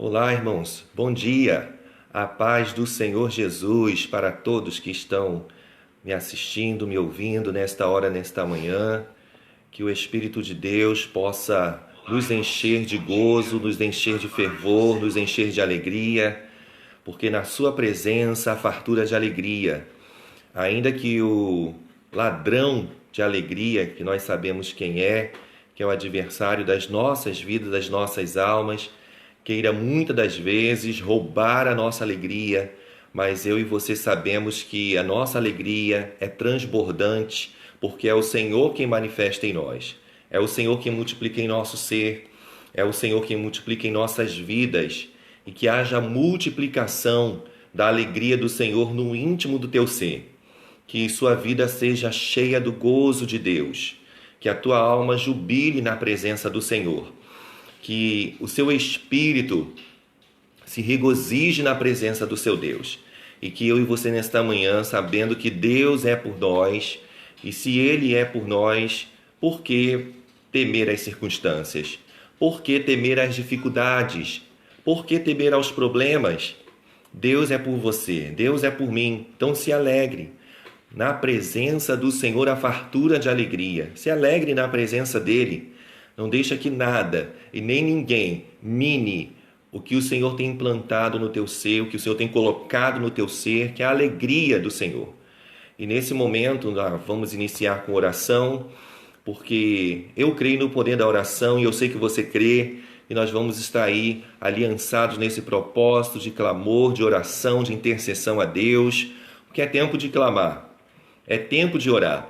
Olá, irmãos. Bom dia. A paz do Senhor Jesus para todos que estão me assistindo, me ouvindo nesta hora, nesta manhã. Que o Espírito de Deus possa nos encher de gozo, nos encher de fervor, nos encher de alegria, porque na sua presença há fartura de alegria. Ainda que o ladrão de alegria, que nós sabemos quem é, que é o adversário das nossas vidas, das nossas almas, queira muitas das vezes roubar a nossa alegria, mas eu e você sabemos que a nossa alegria é transbordante, porque é o Senhor quem manifesta em nós, é o Senhor quem multiplica em nosso ser, é o Senhor quem multiplica em nossas vidas, e que haja multiplicação da alegria do Senhor no íntimo do teu ser, que sua vida seja cheia do gozo de Deus, que a tua alma jubile na presença do Senhor, que o seu espírito se regozije na presença do seu Deus. E que eu e você nesta manhã, sabendo que Deus é por nós, e se Ele é por nós, por que temer as circunstâncias? Por que temer as dificuldades? Por que temer aos problemas? Deus é por você, Deus é por mim, então se alegre. Na presença do Senhor há fartura de alegria. Se alegre na presença dEle. Não deixa que nada e nem ninguém mine o que o Senhor tem implantado no teu ser, o que o Senhor tem colocado no teu ser, que é a alegria do Senhor. E nesse momento nós vamos iniciar com oração, porque eu creio no poder da oração e eu sei que você crê, e nós vamos estar aí aliançados nesse propósito de clamor, de oração, de intercessão a Deus, porque é tempo de clamar, é tempo de orar.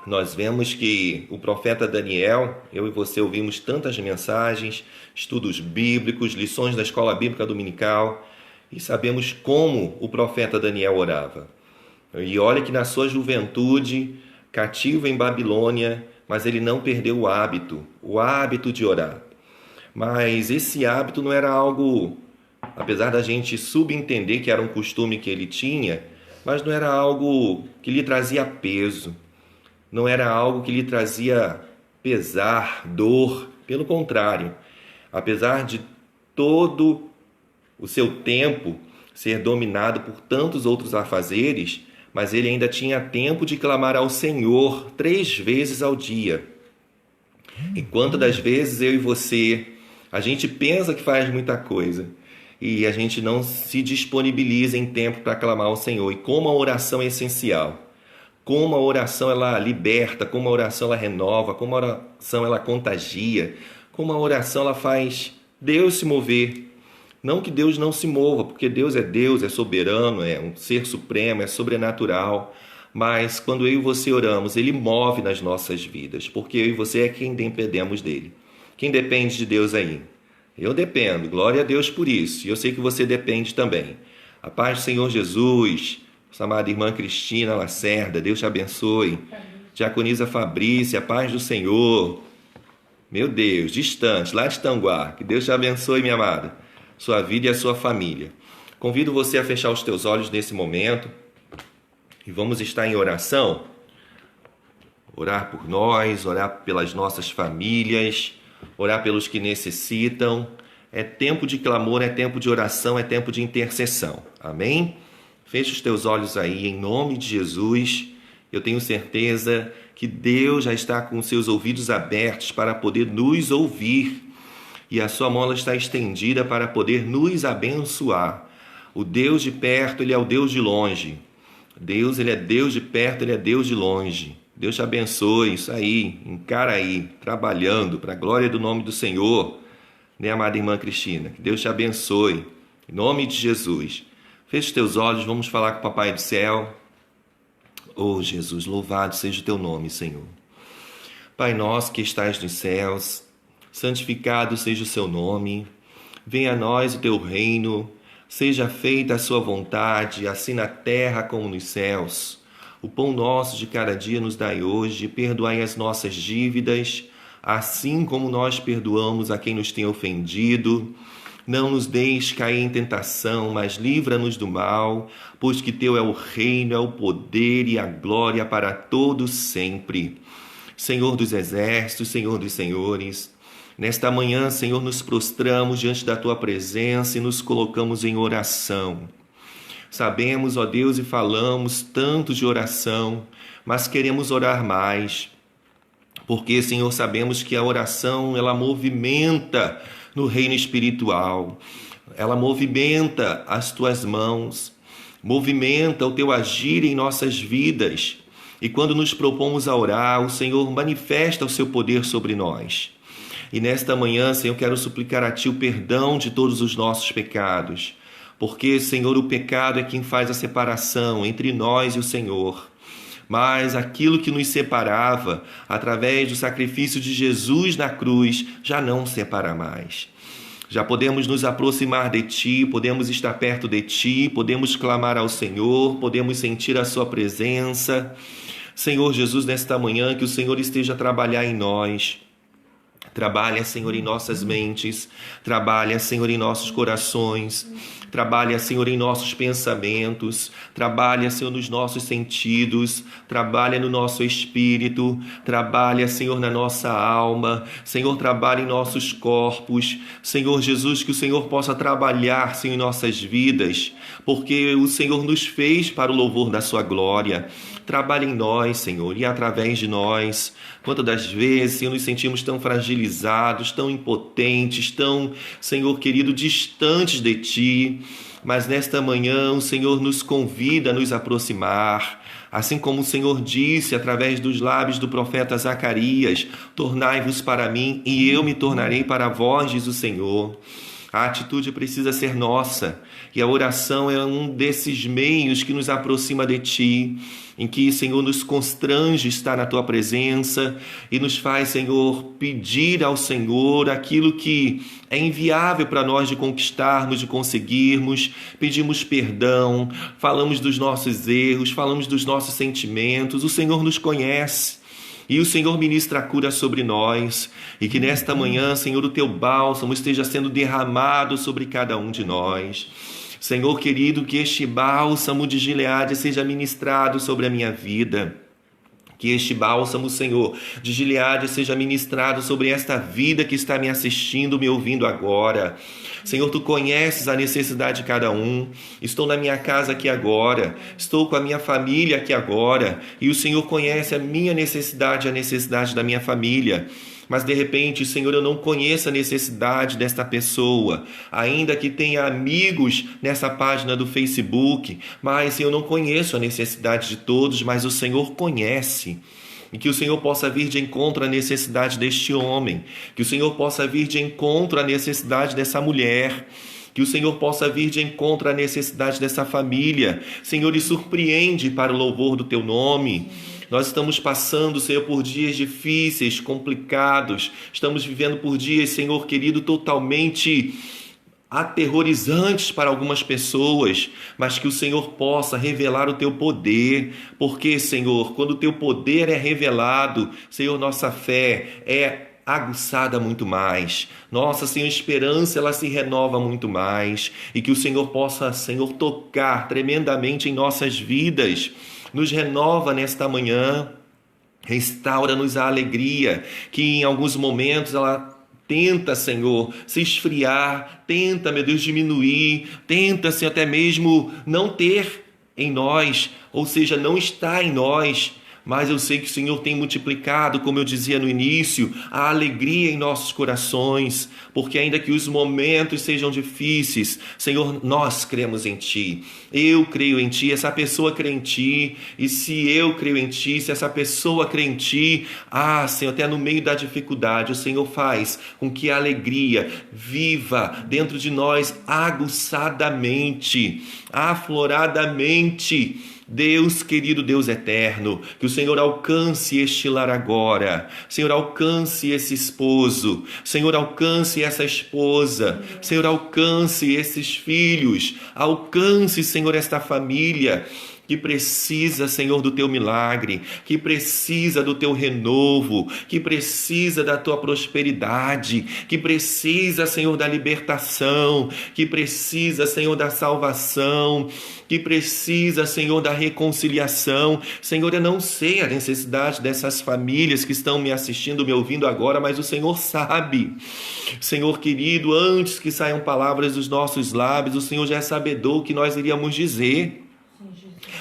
Nós vemos que o profeta Daniel, eu e você ouvimos tantas mensagens, estudos bíblicos, lições da escola bíblica dominical, e sabemos como o profeta Daniel orava. E olha que na sua juventude, cativo em Babilônia, mas ele não perdeu o hábito de orar. Mas esse hábito não era algo, apesar da gente subentender que era um costume que ele tinha, mas não era algo que lhe trazia peso. Não era algo que lhe trazia pesar, dor. Pelo contrário, apesar de todo o seu tempo ser dominado por tantos outros afazeres, mas ele ainda tinha tempo de clamar ao Senhor 3 vezes ao dia. E quantas das vezes eu e você, a gente pensa que faz muita coisa e a gente não se disponibiliza em tempo para clamar ao Senhor. E como a oração é essencial. Como a oração ela liberta, como a oração ela renova, como a oração ela contagia, como a oração ela faz Deus se mover. Não que Deus não se mova, porque Deus, é soberano, é um ser supremo, é sobrenatural. Mas quando eu e você oramos, Ele move nas nossas vidas, porque eu e você é quem dependemos dEle. Quem depende de Deus aí? Eu dependo, glória a Deus por isso. E eu sei que você depende também. A paz do Senhor Jesus. Nossa amada irmã Cristina Lacerda, Deus te abençoe. Diaconisa Fabrícia, a paz do Senhor. Meu Deus, distante, lá de Tanguá. Que Deus te abençoe, minha amada. Sua vida e a sua família. Convido você a fechar os teus olhos nesse momento. E vamos estar em oração. Orar por nós, orar pelas nossas famílias, orar pelos que necessitam. É tempo de clamor, é tempo de oração, é tempo de intercessão. Amém? Feche os teus olhos aí, em nome de Jesus. Eu tenho certeza que Deus já está com os seus ouvidos abertos para poder nos ouvir. E a sua mão ela está estendida para poder nos abençoar. O Deus de perto, Ele é o Deus de longe. Deus, Ele é Deus de perto, Ele é Deus de longe. Deus te abençoe, isso aí, encara aí, trabalhando para a glória do nome do Senhor. Né, amada irmã Cristina? Que Deus te abençoe. Em nome de Jesus. Feche os teus olhos, vamos falar com o Papai do Céu. Oh, Jesus, louvado seja o teu nome, Senhor. Pai nosso que estás nos céus, santificado seja o seu nome. Venha a nós o teu reino, seja feita a sua vontade, assim na terra como nos céus. O pão nosso de cada dia nos dai hoje, perdoai as nossas dívidas, assim como nós perdoamos a quem nos tem ofendido. Não nos deixes cair em tentação, mas livra-nos do mal, pois que teu é o reino, é o poder e a glória para todos sempre. Senhor dos exércitos, Senhor dos senhores, Nesta manhã, Senhor, nos prostramos diante da Tua presença e nos colocamos em oração. Sabemos, ó Deus, e falamos tanto de oração, mas queremos orar mais. Porque, Senhor, sabemos que a oração, ela movimenta no reino espiritual. Ela movimenta as Tuas mãos, movimenta o Teu agir em nossas vidas. E quando nos propomos a orar, o Senhor manifesta o Seu poder sobre nós. E nesta manhã, Senhor, quero suplicar a Ti o perdão de todos os nossos pecados. Porque, Senhor, o pecado é quem faz a separação entre nós e o Senhor. Mas aquilo que nos separava, através do sacrifício de Jesus na cruz, já não separa mais. Já podemos nos aproximar de Ti, podemos estar perto de Ti, podemos clamar ao Senhor, podemos sentir a Sua presença. Senhor Jesus, nesta manhã, que o Senhor esteja a trabalhar em nós. Trabalha, Senhor, em nossas mentes, trabalha, Senhor, em nossos corações, trabalha, Senhor, em nossos pensamentos, trabalha, Senhor, nos nossos sentidos, trabalha no nosso espírito, trabalha, Senhor, na nossa alma, Senhor, trabalha em nossos corpos, Senhor Jesus, que o Senhor possa trabalhar, Senhor, em nossas vidas, porque o Senhor nos fez para o louvor da sua glória. Trabalha em nós, Senhor, e através de nós. Quantas das vezes, Senhor, nos sentimos tão fragilizados, tão impotentes, tão, Senhor querido, distantes de Ti. Mas nesta manhã o Senhor nos convida a nos aproximar. Assim como o Senhor disse através dos lábios do profeta Zacarias: tornai-vos para mim e eu me tornarei para vós, diz o Senhor. A atitude precisa ser nossa, e a oração é um desses meios que nos aproxima de Ti, em que, Senhor, nos constrange estar na Tua presença e nos faz, Senhor, pedir ao Senhor aquilo que é inviável para nós de conquistarmos, de conseguirmos. Pedimos perdão, falamos dos nossos erros, falamos dos nossos sentimentos. O Senhor nos conhece. E o Senhor ministra a cura sobre nós, e que nesta manhã, Senhor, o Teu bálsamo esteja sendo derramado sobre cada um de nós. Senhor querido, que este bálsamo de Gileade seja ministrado sobre a minha vida. Que este bálsamo, Senhor, de Gileade seja ministrado sobre esta vida que está me assistindo, me ouvindo agora. Senhor, Tu conheces a necessidade de cada um. Estou na minha casa aqui agora, estou com a minha família aqui agora, e o Senhor conhece a minha necessidade, a necessidade da minha família. Mas de repente, Senhor, eu não conheço a necessidade desta pessoa, ainda que tenha amigos nessa página do Facebook, mas eu não conheço a necessidade de todos, mas o Senhor conhece. E que o Senhor possa vir de encontro à necessidade deste homem, que o Senhor possa vir de encontro à necessidade dessa mulher, que o Senhor possa vir de encontro à necessidade dessa família. Senhor, e surpreende para o louvor do Teu nome. Nós estamos passando, Senhor, por dias difíceis, complicados. Estamos vivendo por dias, Senhor querido, totalmente aterrorizantes para algumas pessoas, mas que o Senhor possa revelar o Teu poder, porque, Senhor, quando o Teu poder é revelado, Senhor, nossa fé é aguçada muito mais. Nossa, Senhor, esperança, ela se renova muito mais, e que o Senhor possa, Senhor, tocar tremendamente em nossas vidas. Nos renova nesta manhã, restaura-nos a alegria, que em alguns momentos ela tenta, Senhor, se esfriar, tenta, meu Deus, diminuir, tenta, Senhor, até mesmo não ter em nós, ou seja, não está em nós. Mas eu sei que o Senhor tem multiplicado, como eu dizia no início, a alegria em nossos corações, porque ainda que os momentos sejam difíceis, Senhor, nós cremos em Ti. Eu creio em Ti, essa pessoa crê em Ti, e se eu creio em Ti, se essa pessoa crê em Ti, Senhor, até no meio da dificuldade, o Senhor faz com que a alegria viva dentro de nós aguçadamente, afloradamente. Deus querido, Deus eterno, que o Senhor alcance este lar agora, Senhor, alcance esse esposo, Senhor, alcance essa esposa, Senhor, alcance esses filhos, alcance, Senhor, esta família, que precisa, Senhor, do teu milagre, que precisa do teu renovo, que precisa da tua prosperidade, que precisa, Senhor, da libertação, que precisa, Senhor, da salvação, que precisa, Senhor, da reconciliação. Senhor, eu não sei a necessidade dessas famílias que estão me assistindo, me ouvindo agora, mas o Senhor sabe. Senhor querido, antes que saiam palavras dos nossos lábios, o Senhor já é sabedor o que nós iríamos dizer.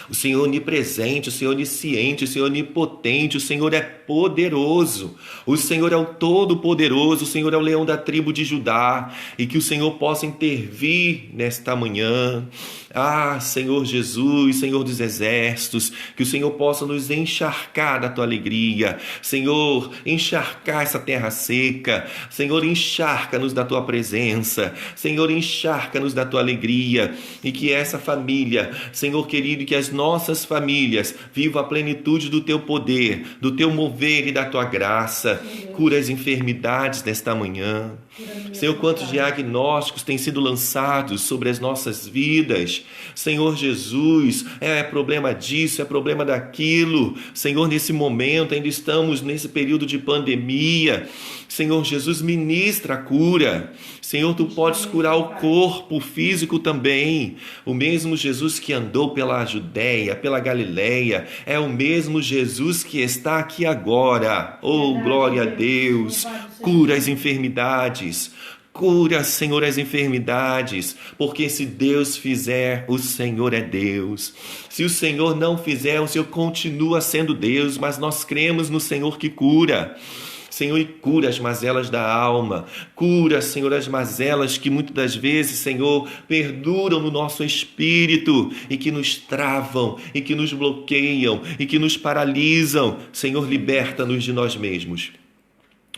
O Senhor onipresente, o Senhor onisciente, o Senhor onipotente, o Senhor é poderoso, o Senhor é o todo-poderoso, o Senhor é o leão da tribo de Judá, e que o Senhor possa intervir nesta manhã. Senhor Jesus, Senhor dos exércitos, que o Senhor possa nos encharcar da tua alegria, Senhor, encharcar essa terra seca, Senhor, encharca-nos da tua presença, Senhor, encharca-nos da tua alegria, e que essa família, Senhor querido, que as nossas famílias vivam a plenitude do teu poder, do teu mover e da tua graça. Cura as enfermidades nesta manhã. Senhor, quantos diagnósticos têm sido lançados sobre as nossas vidas. Senhor Jesus, é problema disso, é problema daquilo. Senhor, nesse momento ainda estamos nesse período de pandemia. Senhor Jesus, ministra a cura. Senhor, tu podes curar o corpo físico também. O mesmo Jesus que andou pela Judéia, pela Galileia, é o mesmo Jesus que está aqui agora. Oh, glória a Deus. Cura as enfermidades. Cura, Senhor, as enfermidades, porque se Deus fizer, o Senhor é Deus. Se o Senhor não fizer, o Senhor continua sendo Deus, mas nós cremos no Senhor que cura. Senhor, e cura as mazelas da alma, cura, Senhor, as mazelas que muitas das vezes, Senhor, perduram no nosso espírito e que nos travam, e que nos bloqueiam, e que nos paralisam. Senhor, liberta-nos de nós mesmos.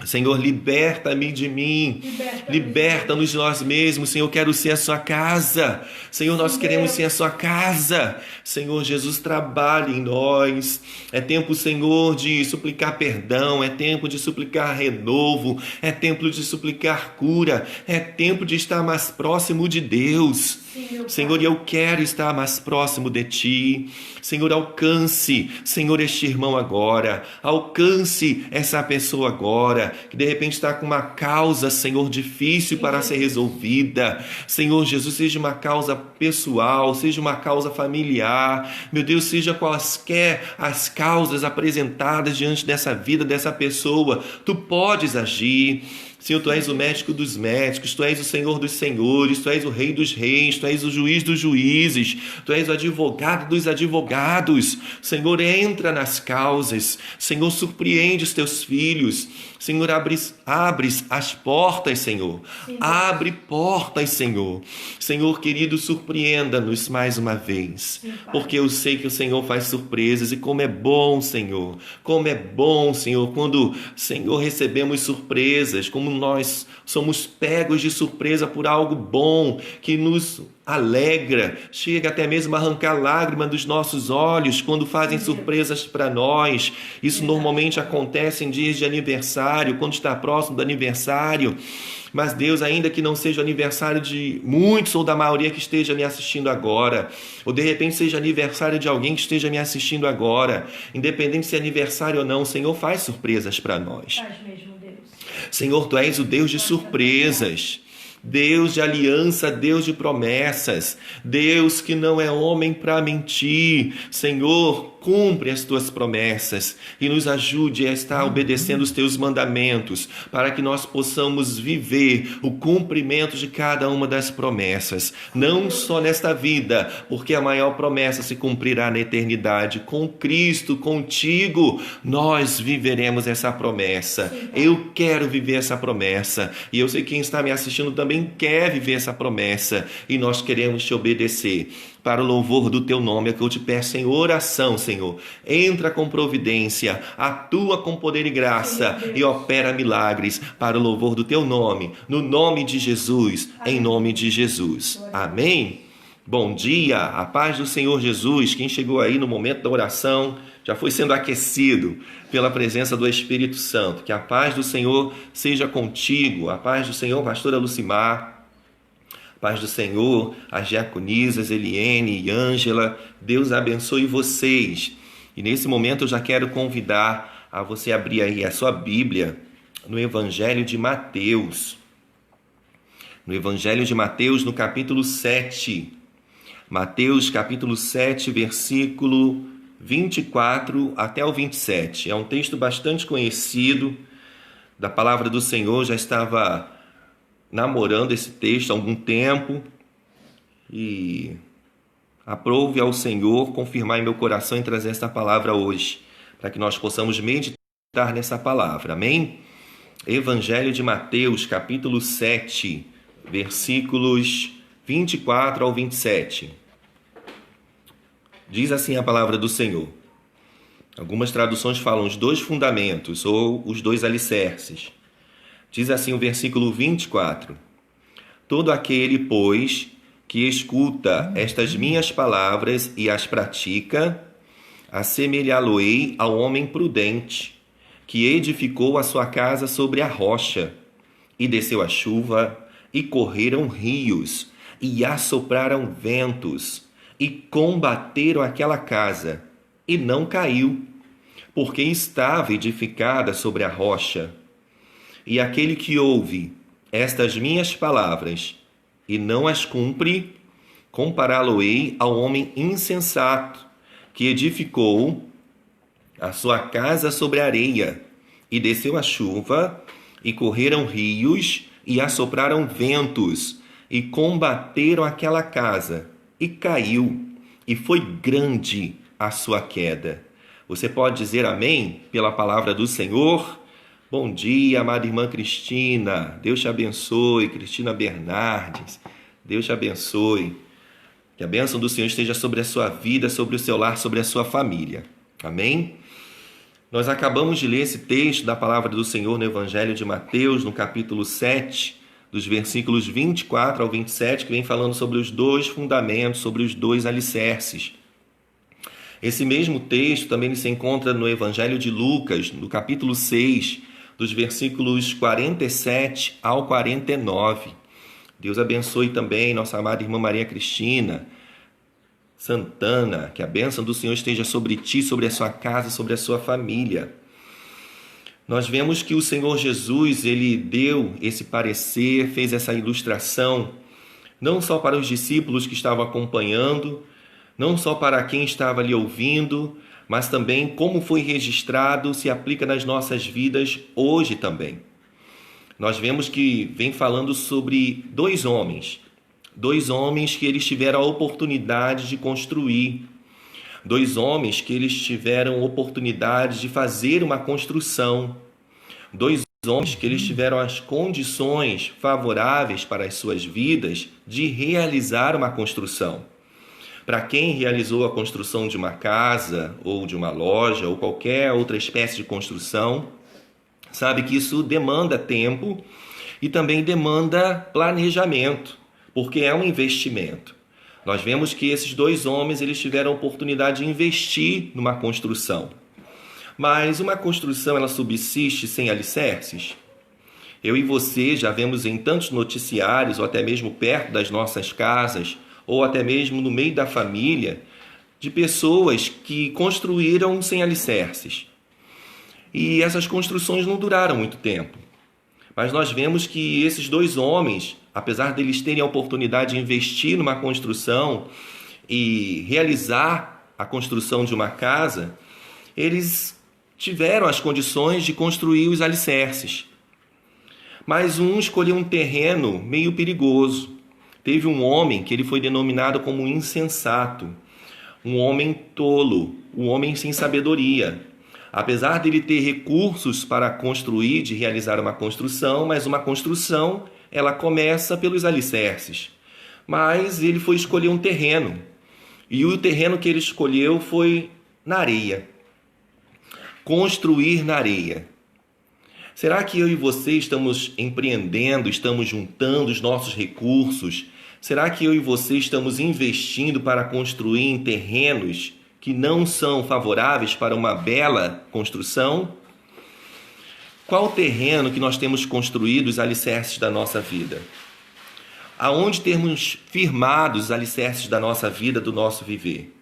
Senhor, liberta-me de mim, liberta-nos de nós mesmos. Senhor, quero ser a sua casa. Senhor, nós queremos ser a sua casa. Senhor Jesus, trabalhe em nós. É tempo, Senhor, de suplicar perdão, é tempo de suplicar renovo, é tempo de suplicar cura, é tempo de estar mais próximo de Deus. Senhor, eu quero estar mais próximo de Ti. Senhor, alcance, Senhor, este irmão agora. Alcance essa pessoa agora, que de repente está com uma causa, Senhor, difícil para ser resolvida. Senhor Jesus, seja uma causa pessoal, seja uma causa familiar. Meu Deus, seja quaisquer as causas apresentadas diante dessa vida, dessa pessoa. Tu podes agir. Senhor, Tu és o médico dos médicos, Tu és o Senhor dos senhores, Tu és o Rei dos reis, Tu és o juiz dos juízes, Tu és o advogado dos advogados. Senhor, entra nas causas. Senhor, surpreende os Teus filhos. Senhor, abres as portas, Senhor. Abre portas, Senhor. Senhor querido, surpreenda-nos mais uma vez, porque eu sei que o Senhor faz surpresas, e como é bom, Senhor, quando, Senhor, recebemos surpresas, como nós somos pegos de surpresa por algo bom que nos alegra, chega até mesmo a arrancar lágrimas dos nossos olhos quando fazem surpresas para nós. Isso normalmente acontece em dias de aniversário, quando está próximo do aniversário. Mas Deus, ainda que não seja aniversário de muitos ou da maioria que esteja me assistindo agora, ou de repente seja aniversário de alguém que esteja me assistindo agora, independente se é aniversário ou não, o Senhor faz surpresas para nós. Faz mesmo, Deus. Senhor, Tu és o Deus de surpresas, Deus de aliança, Deus de promessas, Deus que não é homem para mentir. Senhor, cumpre as Tuas promessas e nos ajude a estar obedecendo os Teus mandamentos, para que nós possamos viver o cumprimento de cada uma das promessas, não só nesta vida, porque a maior promessa se cumprirá na eternidade. Com Cristo, contigo, nós viveremos essa promessa. Eu quero viver essa promessa, e eu sei que quem está me assistindo também quer viver essa promessa, e nós queremos Te obedecer. Para o louvor do Teu nome é que eu te peço em oração, Senhor. Entra com providência, atua com poder e graça, e opera milagres para o louvor do Teu nome, no nome de Jesus, em nome de Jesus. Amém? Bom dia, a paz do Senhor Jesus. Quem chegou aí no momento da oração já foi sendo aquecido pela presença do Espírito Santo. Que a paz do Senhor seja contigo, a paz do Senhor, pastora Lucimar. Paz do Senhor, as diaconisas Eliene e Ângela, Deus abençoe vocês. E nesse momento eu já quero convidar a você abrir aí a sua Bíblia no Evangelho de Mateus. No Evangelho de Mateus, no capítulo 7. Mateus, capítulo 7, versículo 24 até o 27. É um texto bastante conhecido da palavra do Senhor. Já estava namorando esse texto há algum tempo e aprove ao Senhor confirmar em meu coração e trazer esta palavra hoje, para que nós possamos meditar nessa palavra. Amém? Evangelho de Mateus, capítulo 7, versículos 24 ao 27. Diz assim a palavra do Senhor. Algumas traduções falam os dois fundamentos ou os dois alicerces. Diz assim o versículo 24. Todo aquele, pois, que escuta estas minhas palavras e as pratica, assemelhá-lo-ei ao homem prudente, que edificou a sua casa sobre a rocha, e desceu a chuva, e correram rios, e assopraram ventos, e combateram aquela casa, e não caiu, porque estava edificada sobre a rocha. E aquele que ouve estas minhas palavras e não as cumpre, compará-lo-ei ao homem insensato, que edificou a sua casa sobre a areia, e desceu a chuva, e correram rios, e assopraram ventos, e combateram aquela casa, e caiu, e foi grande a sua queda. Você pode dizer amém pela palavra do Senhor? Bom dia, amada irmã Cristina. Deus te abençoe. Cristina Bernardes. Deus te abençoe. Que a bênção do Senhor esteja sobre a sua vida, sobre o seu lar, sobre a sua família. Amém? Nós acabamos de ler esse texto da palavra do Senhor no Evangelho de Mateus, no capítulo 7, dos versículos 24 ao 27, que vem falando sobre os dois fundamentos, sobre os dois alicerces. Esse mesmo texto também se encontra no Evangelho de Lucas, no capítulo 6, dos versículos 47 ao 49. Deus abençoe também nossa amada irmã Maria Cristina Santana, que a bênção do Senhor esteja sobre ti, sobre a sua casa, sobre a sua família. Nós vemos que o Senhor Jesus, ele deu esse parecer, fez essa ilustração, não só para os discípulos que estavam acompanhando, não só para quem estava ali ouvindo, mas também como foi registrado, se aplica nas nossas vidas hoje também. Nós vemos que vem falando sobre dois homens que eles tiveram a oportunidade de construir, dois homens que eles tiveram oportunidade de fazer uma construção, dois homens que eles tiveram as condições favoráveis para as suas vidas de realizar uma construção. Para quem realizou a construção de uma casa, ou de uma loja, ou qualquer outra espécie de construção, sabe que isso demanda tempo e também demanda planejamento, porque é um investimento. Nós vemos que esses dois homens eles tiveram a oportunidade de investir numa construção. Mas uma construção ela subsiste sem alicerces? Eu e você já vemos em tantos noticiários, ou até mesmo perto das nossas casas, ou até mesmo no meio da família, de pessoas que construíram sem alicerces. E essas construções não duraram muito tempo. Mas nós vemos que esses dois homens, apesar deles terem a oportunidade de investir numa construção e realizar a construção de uma casa, eles tiveram as condições de construir os alicerces. Mas um escolheu um terreno meio perigoso. Teve um homem que ele foi denominado como insensato, um homem tolo, um homem sem sabedoria. Apesar dele ter recursos para construir, de realizar uma construção, mas uma construção, ela começa pelos alicerces. Mas ele foi escolher um terreno, e o terreno que ele escolheu foi na areia. Construir na areia. Será que eu e você estamos empreendendo, estamos juntando os nossos recursos? Será que eu e você estamos investindo para construir em terrenos que não são favoráveis para uma bela construção? Qual terreno que nós temos construído os alicerces da nossa vida? aonde termos firmados os alicerces da nossa vida, do nosso viver.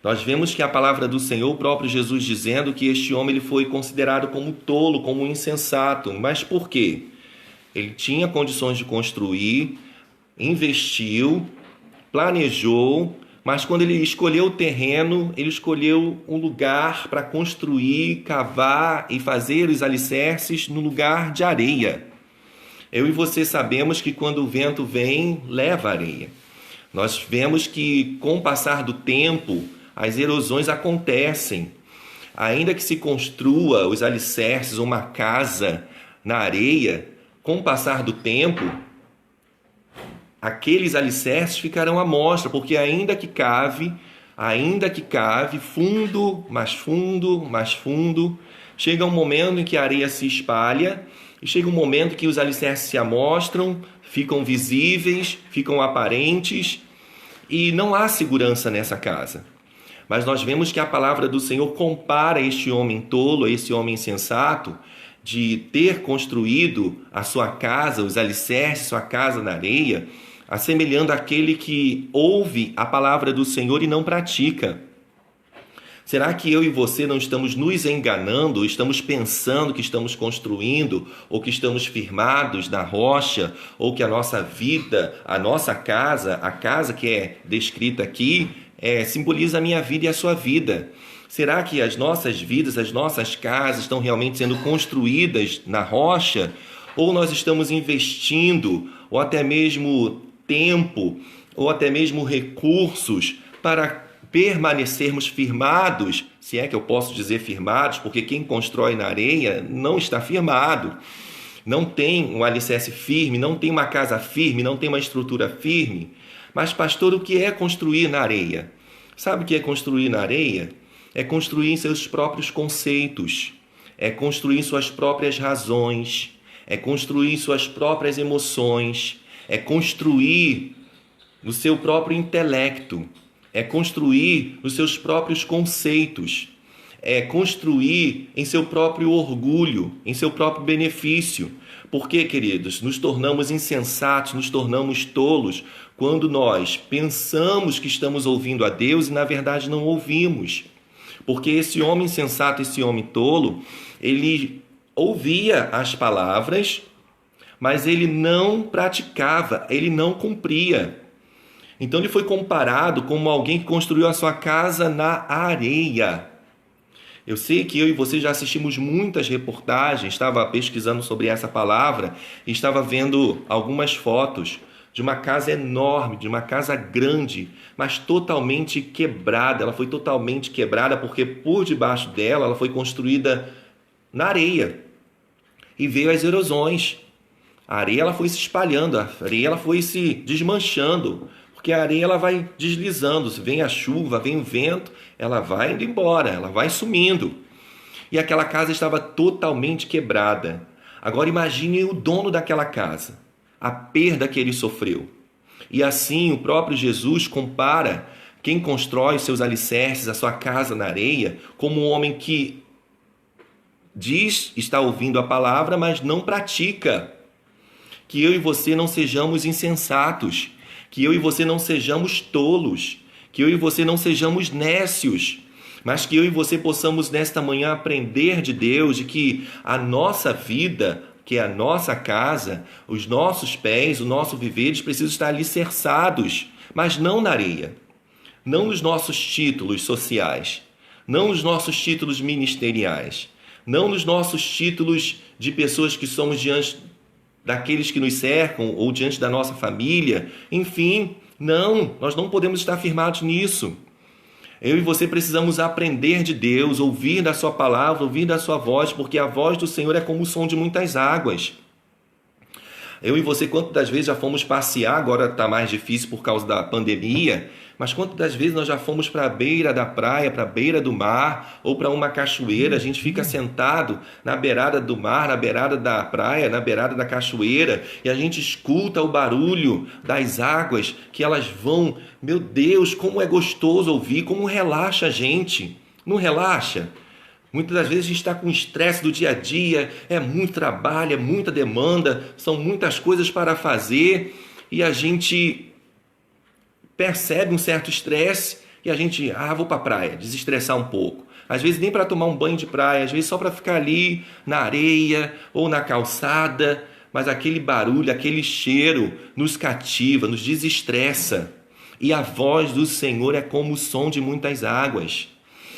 Nós vemos que a palavra do Senhor, o próprio Jesus dizendo que este homem ele foi considerado como tolo, como insensato. Mas por quê? Ele tinha condições de construir, investiu, planejou, mas quando ele escolheu o terreno, ele escolheu um lugar para construir, cavar e fazer os alicerces no lugar de areia. Eu e você sabemos que quando o vento vem, leva areia. Nós vemos que com o passar do tempo, as erosões acontecem. Ainda que se construa os alicerces, uma casa na areia, com o passar do tempo, aqueles alicerces ficarão à mostra, porque ainda que cave fundo, mais fundo, mais fundo, chega um momento em que a areia se espalha e chega um momento que os alicerces se amostram, ficam visíveis, ficam aparentes e não há segurança nessa casa. Mas nós vemos que a palavra do Senhor compara este homem tolo, esse homem insensato, de ter construído a sua casa, os alicerces, sua casa na areia, assemelhando àquele que ouve a palavra do Senhor e não pratica. Será que eu e você não estamos nos enganando, estamos pensando que estamos construindo, ou que estamos firmados na rocha, ou que a nossa vida, a nossa casa, a casa que é descrita aqui, simboliza a minha vida e a sua vida? Será que as nossas vidas, as nossas casas estão realmente sendo construídas na rocha? Ou nós estamos investindo, ou até mesmo tempo, ou até mesmo recursos para permanecermos firmados, se é que eu posso dizer firmados, porque quem constrói na areia não está firmado, não tem um alicerce firme, não tem uma casa firme, não tem uma estrutura firme. Mas, pastor, o que é construir na areia? Sabe o que é construir na areia? É construir seus próprios conceitos, é construir suas próprias razões, é construir suas próprias emoções, é construir no seu próprio intelecto, é construir os seus próprios conceitos, é construir em seu próprio orgulho, em seu próprio benefício. Porque, queridos, nos tornamos insensatos, nos tornamos tolos quando nós pensamos que estamos ouvindo a Deus e na verdade não ouvimos. Porque esse homem insensato, esse homem tolo, ele ouvia as palavras, mas ele não praticava, ele não cumpria. Então ele foi comparado como alguém que construiu a sua casa na areia. Eu sei que eu e você já assistimos muitas reportagens, estava pesquisando sobre essa palavra e estava vendo algumas fotos de uma casa enorme, de uma casa grande, mas totalmente quebrada. Ela foi totalmente quebrada porque por debaixo dela ela foi construída na areia e veio as erosões. A areia ela foi se espalhando, a areia ela foi se desmanchando, porque a areia ela vai deslizando, se vem a chuva, vem o vento, ela vai indo embora, ela vai sumindo. E aquela casa estava totalmente quebrada. Agora imagine o dono daquela casa, a perda que ele sofreu. E assim o próprio Jesus compara quem constrói seus alicerces, a sua casa na areia, como um homem que diz estar ouvindo a palavra, mas não pratica. Que eu e você não sejamos insensatos, que eu e você não sejamos tolos, que eu e você não sejamos nécios, mas que eu e você possamos nesta manhã aprender de Deus, de que a nossa vida, que é a nossa casa, os nossos pés, o nosso viver, eles precisam estar alicerçados, mas não na areia, não nos nossos títulos sociais, não nos nossos títulos ministeriais, não nos nossos títulos de pessoas que somos diante daqueles que nos cercam ou diante da nossa família, enfim, não, nós não podemos estar firmados nisso. Eu e você precisamos aprender de Deus, ouvir da sua palavra, ouvir da sua voz, porque a voz do Senhor é como o som de muitas águas. Eu e você, quantas das vezes já fomos passear, agora está mais difícil por causa da pandemia, mas quantas das vezes nós já fomos para a beira da praia, para a beira do mar, ou para uma cachoeira, a gente fica sentado na beirada do mar, na beirada da praia, na beirada da cachoeira, e a gente escuta o barulho das águas, que elas vão, meu Deus, como é gostoso ouvir, como relaxa a gente, não relaxa? Muitas das vezes a gente está com o estresse do dia a dia, é muito trabalho, é muita demanda, são muitas coisas para fazer, e a gente percebe um certo estresse e a gente, vou para a praia, desestressar um pouco. Às vezes nem para tomar um banho de praia, às vezes só para ficar ali na areia ou na calçada, mas aquele barulho, aquele cheiro nos cativa, nos desestressa. E a voz do Senhor é como o som de muitas águas.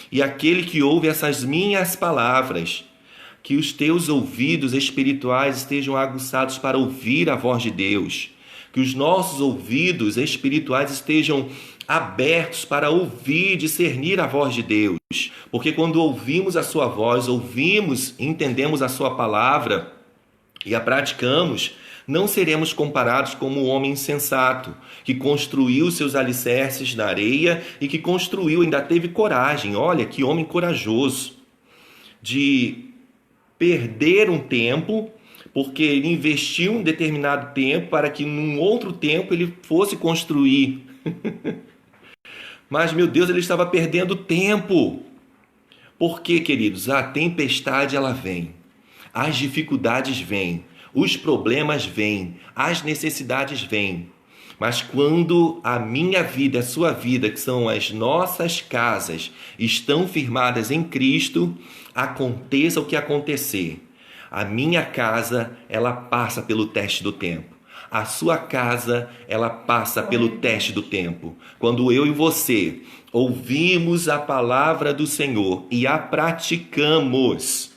E aquele que ouve essas minhas palavras, que os teus ouvidos espirituais estejam aguçados para ouvir a voz de Deus, que os nossos ouvidos espirituais estejam abertos para ouvir e discernir a voz de Deus. Porque quando ouvimos a sua voz, ouvimos, entendemos a sua palavra e a praticamos, não seremos comparados como o homem insensato, que construiu seus alicerces na areia e que construiu, ainda teve coragem, olha que homem corajoso, de perder um tempo, porque ele investiu um determinado tempo para que num outro tempo ele fosse construir. Mas, meu Deus, ele estava perdendo tempo. Porque, queridos, a tempestade ela vem, as dificuldades vêm, os problemas vêm, as necessidades vêm. Mas quando a minha vida, a sua vida, que são as nossas casas, estão firmadas em Cristo, aconteça o que acontecer, a minha casa, ela passa pelo teste do tempo. A sua casa, ela passa pelo teste do tempo. Quando eu e você ouvimos a palavra do Senhor e a praticamos,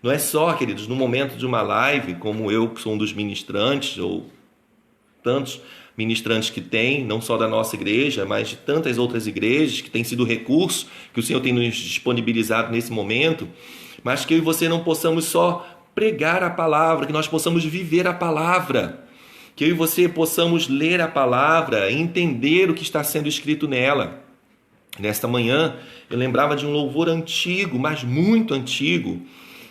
não é só, queridos, no momento de uma live, como eu, que sou um dos ministrantes, ou tantos ministrantes que tem, não só da nossa igreja, mas de tantas outras igrejas, que tem sido recurso que o Senhor tem nos disponibilizado nesse momento, mas que eu e você não possamos só pregar a palavra, que nós possamos viver a palavra, que eu e você possamos ler a palavra e entender o que está sendo escrito nela. Nesta manhã, eu lembrava de um louvor antigo, mas muito antigo,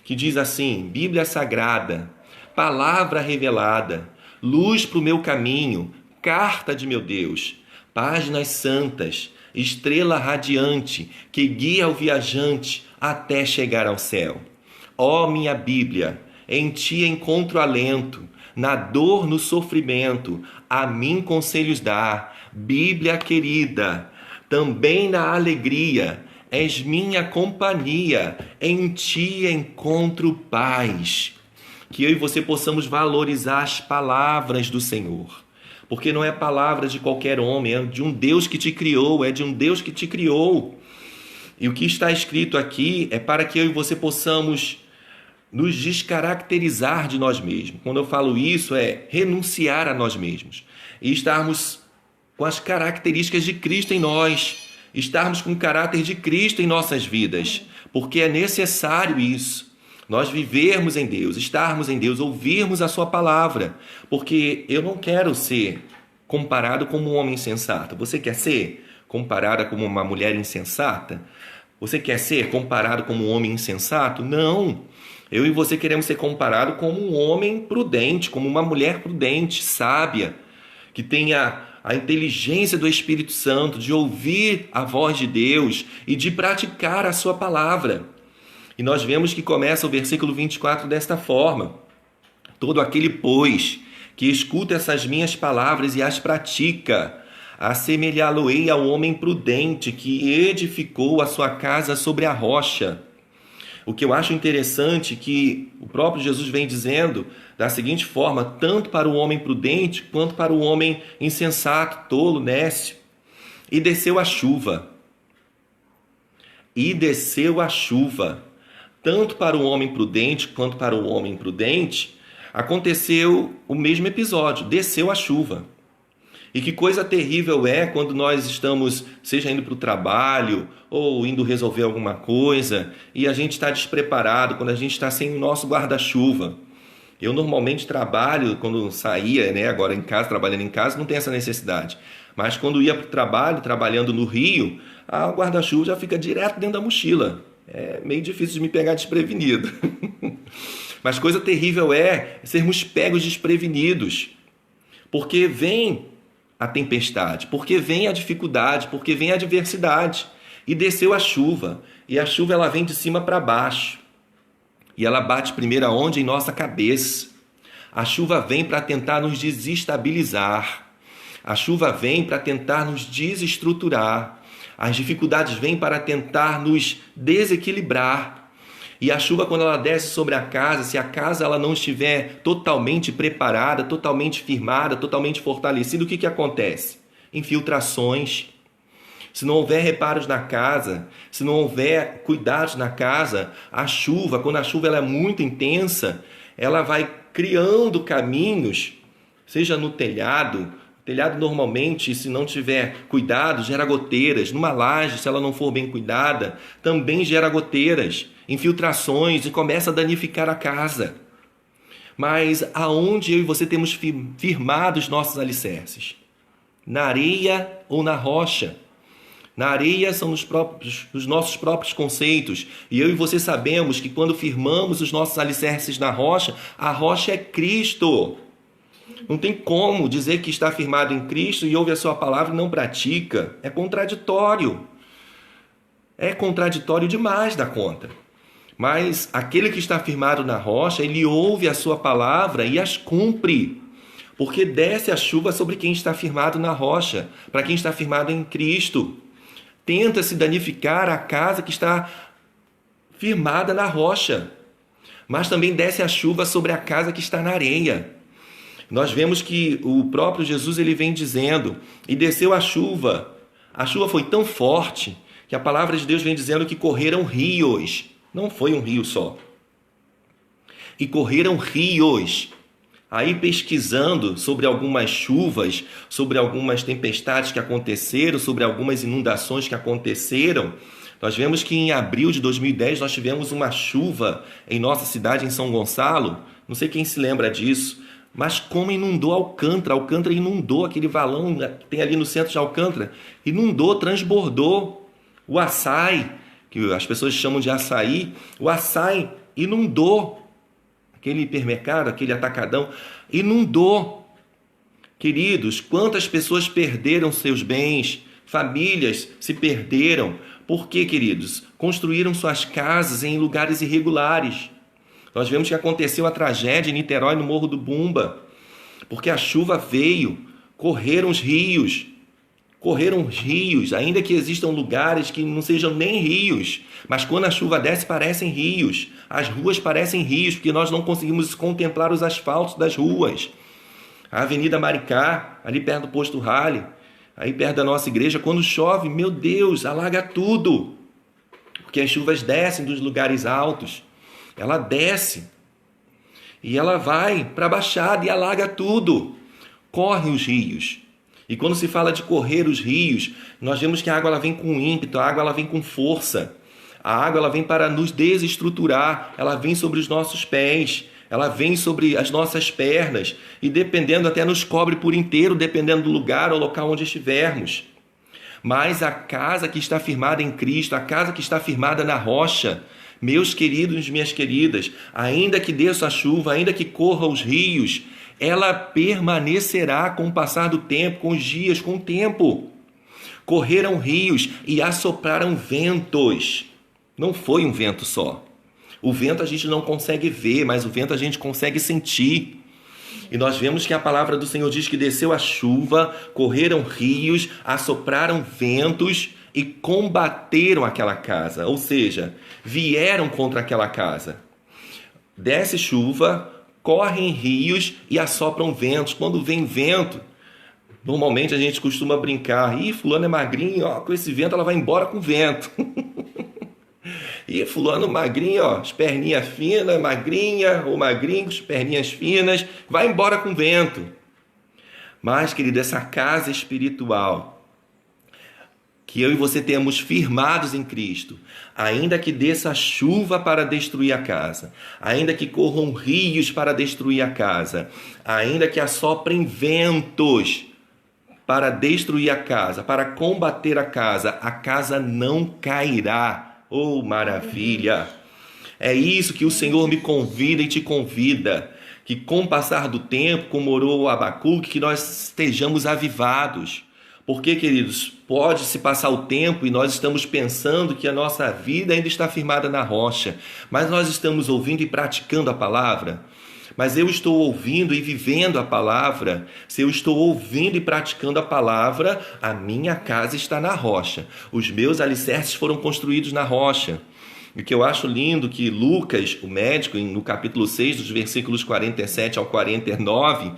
que diz assim: Bíblia Sagrada, palavra revelada, luz para o meu caminho, carta de meu Deus, páginas santas, estrela radiante, que guia o viajante até chegar ao céu. Ó minha Bíblia, em ti encontro alento, na dor, no sofrimento, a mim conselhos dá. Bíblia querida, também na alegria, és minha companhia, em ti encontro paz. Que eu e você possamos valorizar as palavras do Senhor, porque não é palavra de qualquer homem, é de um Deus que te criou, é de um Deus que te criou. E o que está escrito aqui é para que eu e você possamos nos descaracterizar de nós mesmos. Quando eu falo isso, é renunciar a nós mesmos e estarmos com as características de Cristo em nós, estarmos com o caráter de Cristo em nossas vidas, porque é necessário isso. Nós vivermos em Deus, estarmos em Deus, ouvirmos a sua palavra, porque eu não quero ser comparado como um homem insensato. Você quer ser comparada como uma mulher insensata? Você quer ser comparado como um homem insensato? Não. Eu e você queremos ser comparado como um homem prudente, como uma mulher prudente, sábia, que tenha a inteligência do Espírito Santo, de ouvir a voz de Deus e de praticar a sua palavra. E nós vemos que começa o versículo 24 desta forma: todo aquele, pois, que escuta essas minhas palavras e as pratica, assemelhá-lo-ei ao homem prudente que edificou a sua casa sobre a rocha. O que eu acho interessante que o próprio Jesus vem dizendo da seguinte forma, tanto para o homem prudente quanto para o homem insensato, tolo, nécio. E desceu a chuva. E desceu a chuva. Tanto para o homem prudente quanto para o homem imprudente, aconteceu o mesmo episódio, desceu a chuva. E que coisa terrível é quando nós estamos, seja indo para o trabalho ou indo resolver alguma coisa, e a gente está despreparado, quando a gente está sem o nosso guarda-chuva. Eu normalmente trabalho, quando saía, agora em casa, trabalhando em casa, não tem essa necessidade. Mas quando ia para o trabalho, trabalhando no Rio, o guarda-chuva já fica direto dentro da mochila. É meio difícil de me pegar desprevenido. Mas coisa terrível é sermos pegos desprevenidos. Porque vem a tempestade, porque vem a dificuldade, porque vem a adversidade. E desceu a chuva. E a chuva ela vem de cima para baixo. E ela bate primeiro aonde? Em nossa cabeça. A chuva vem para tentar nos desestabilizar. A chuva vem para tentar nos desestruturar. As dificuldades vêm para tentar nos desequilibrar. E a chuva, quando ela desce sobre a casa, se a casa ela não estiver totalmente preparada, totalmente firmada, totalmente fortalecida, o que acontece? Infiltrações. Se não houver reparos na casa, se não houver cuidados na casa, a chuva, quando a chuva ela é muito intensa, ela vai criando caminhos, seja no telhado. O telhado normalmente, se não tiver cuidado, gera goteiras. Numa laje, se ela não for bem cuidada, também gera goteiras, infiltrações e começa a danificar a casa. Mas aonde eu e você temos firmado os nossos alicerces? Na areia ou na rocha? Na areia são os nossos próprios conceitos. E eu e você sabemos que quando firmamos os nossos alicerces na rocha, a rocha é Cristo. Não tem como dizer que está firmado em Cristo e ouve a sua palavra e não pratica. É contraditório. É contraditório demais da conta. Mas aquele que está firmado na rocha, ele ouve a sua palavra e as cumpre. Porque desce a chuva sobre quem está firmado na rocha, para quem está firmado em Cristo. Tenta-se danificar a casa que está firmada na rocha, mas também desce a chuva sobre a casa que está na areia. Nós vemos que o próprio Jesus ele vem dizendo, e desceu a chuva foi tão forte, que a palavra de Deus vem dizendo que correram rios, não foi um rio só, e correram rios. Aí pesquisando sobre algumas chuvas, sobre algumas tempestades que aconteceram, sobre algumas inundações que aconteceram, nós vemos que em abril de 2010 nós tivemos uma chuva em nossa cidade, em São Gonçalo. Não sei quem se lembra disso, mas como inundou Alcântara. Alcântara inundou aquele valão que tem ali no centro de Alcântara. Inundou, transbordou. O Açaí, que as pessoas chamam de açaí, o Açaí inundou. Aquele hipermercado, aquele atacadão, inundou. Queridos, quantas pessoas perderam seus bens, famílias se perderam. Por quê, queridos? Construíram suas casas em lugares irregulares. Nós vemos que aconteceu a tragédia em Niterói, no Morro do Bumba, porque a chuva veio, correram os rios, ainda que existam lugares que não sejam nem rios, mas quando a chuva desce parecem rios, as ruas parecem rios, porque nós não conseguimos contemplar os asfaltos das ruas. A Avenida Maricá, ali perto do posto Rally, aí perto da nossa igreja, quando chove, meu Deus, alaga tudo, porque as chuvas descem dos lugares altos, ela desce e ela vai para a baixada e alaga tudo, correm os rios. E quando se fala de correr os rios, nós vemos que a água ela vem com ímpeto, a água ela vem com força. A água ela vem para nos desestruturar, ela vem sobre os nossos pés, ela vem sobre as nossas pernas e dependendo até nos cobre por inteiro, dependendo do lugar ou local onde estivermos. Mas a casa que está firmada em Cristo, a casa que está firmada na rocha, meus queridos e minhas queridas, ainda que desça a chuva, ainda que corra os rios, ela permanecerá com o passar do tempo, com os dias, com o tempo. Correram rios e assopraram ventos. Não foi um vento só. O vento a gente não consegue ver, mas o vento a gente consegue sentir. E nós vemos que a palavra do Senhor diz que desceu a chuva, correram rios, assopraram ventos e combateram aquela casa. Ou seja, vieram contra aquela casa. Desce chuva, correm rios e assopram ventos. Quando vem vento, normalmente a gente costuma brincar. Ih, fulano é magrinho, ó, com esse vento ela vai embora com o vento. E fulano magrinho, ó, as perninhas finas, magrinha ou magrinho, as perninhas finas, vai embora com o vento. Mas, querido, essa casa espiritual que eu e você temos firmados em Cristo, ainda que desça chuva para destruir a casa, ainda que corram rios para destruir a casa, ainda que assoprem ventos para destruir a casa, para combater a casa não cairá. Oh, maravilha! É isso que o Senhor me convida e te convida, que com o passar do tempo, como orou o Abacuque, que nós estejamos avivados. Porque, queridos, pode se passar o tempo e nós estamos pensando que a nossa vida ainda está firmada na rocha, mas nós estamos ouvindo e praticando a palavra. Mas eu estou ouvindo e vivendo a palavra, se eu estou ouvindo e praticando a palavra, a minha casa está na rocha. Os meus alicerces foram construídos na rocha. E o que eu acho lindo que Lucas, o médico, no capítulo 6, dos versículos 47 ao 49,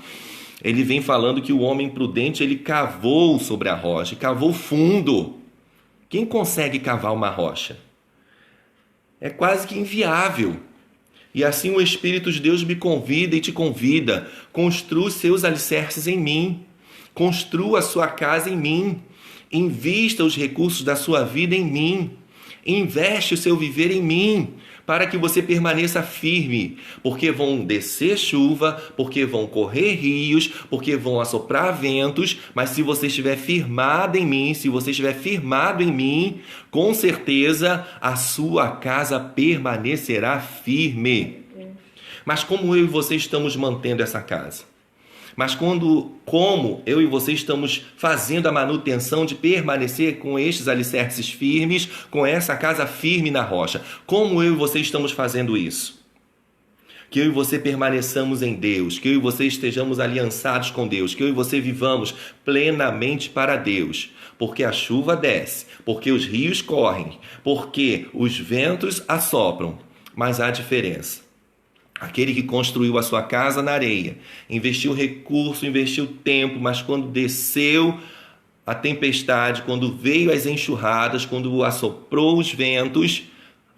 ele vem falando que o homem prudente, ele cavou sobre a rocha, cavou fundo. Quem consegue cavar uma rocha? É quase que inviável. E assim o Espírito de Deus me convida e te convida. Construa os seus alicerces em mim. Construa a sua casa em mim. Invista os recursos da sua vida em mim. Investe o seu viver em mim, para que você permaneça firme, porque vão descer chuva, porque vão correr rios, porque vão assoprar ventos, mas se você estiver firmado em mim, se você estiver firmado em mim, com certeza a sua casa permanecerá firme. Mas como eu e você estamos mantendo essa casa? Mas como eu e você estamos fazendo a manutenção de permanecer com estes alicerces firmes, com essa casa firme na rocha? Como eu e você estamos fazendo isso? Que eu e você permaneçamos em Deus, que eu e você estejamos aliançados com Deus, que eu e você vivamos plenamente para Deus. Porque a chuva desce, porque os rios correm, porque os ventos assopram, mas há diferença. Aquele que construiu a sua casa na areia, investiu recurso, investiu tempo, mas quando desceu a tempestade, quando veio as enxurradas, quando assoprou os ventos,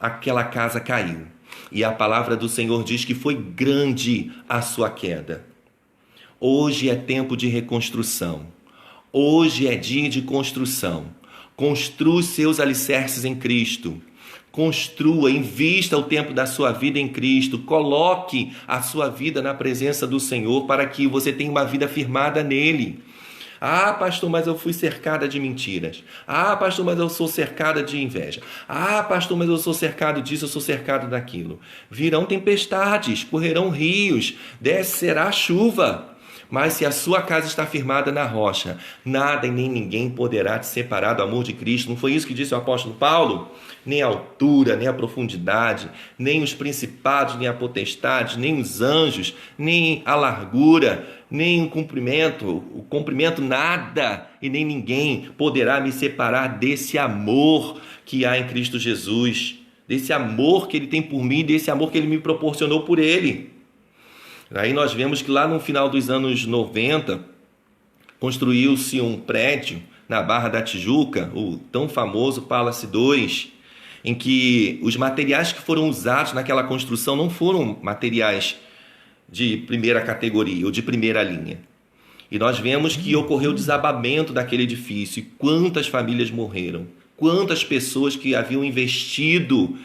aquela casa caiu. E a palavra do Senhor diz que foi grande a sua queda. Hoje é tempo de reconstrução. Hoje é dia de construção. Construa os seus alicerces em Cristo. Construa, invista o tempo da sua vida em Cristo, coloque a sua vida na presença do Senhor para que você tenha uma vida firmada nele. Ah, pastor, mas eu fui cercada de mentiras. Ah, pastor, mas eu sou cercada de inveja. Ah, pastor, mas eu sou cercado disso, eu sou cercado daquilo. Virão tempestades, correrão rios, descerá chuva. Mas se a sua casa está firmada na rocha, nada e nem ninguém poderá te separar do amor de Cristo. Não foi isso que disse o apóstolo Paulo? Nem a altura, nem a profundidade, nem os principados, nem a potestade, nem os anjos, nem a largura, nem o comprimento, nada e nem ninguém poderá me separar desse amor que há em Cristo Jesus, desse amor que Ele tem por mim, desse amor que Ele me proporcionou por Ele. Aí nós vemos que lá no final dos anos 90, construiu-se um prédio na Barra da Tijuca, o tão famoso Palace 2, em que os materiais que foram usados naquela construção não foram materiais de primeira categoria ou de primeira linha. E nós vemos que ocorreu o desabamento daquele edifício. E quantas famílias morreram? Quantas pessoas que haviam investido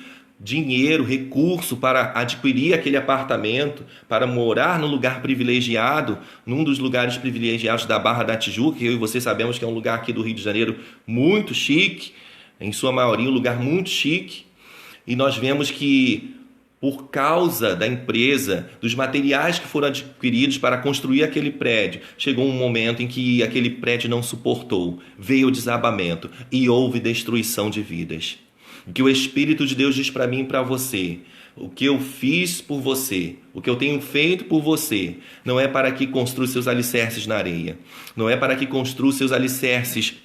dinheiro, recurso para adquirir aquele apartamento, para morar num lugar privilegiado, num dos lugares privilegiados da Barra da Tijuca, que eu e você sabemos que é um lugar aqui do Rio de Janeiro muito chique, em sua maioria um lugar muito chique, e nós vemos que por causa da empresa, dos materiais que foram adquiridos para construir aquele prédio, chegou um momento em que aquele prédio não suportou, veio o desabamento e houve destruição de vidas. O que o Espírito de Deus diz para mim e para você, o que eu fiz por você, o que eu tenho feito por você, não é para que construa seus alicerces na areia, não é para que construa seus alicerces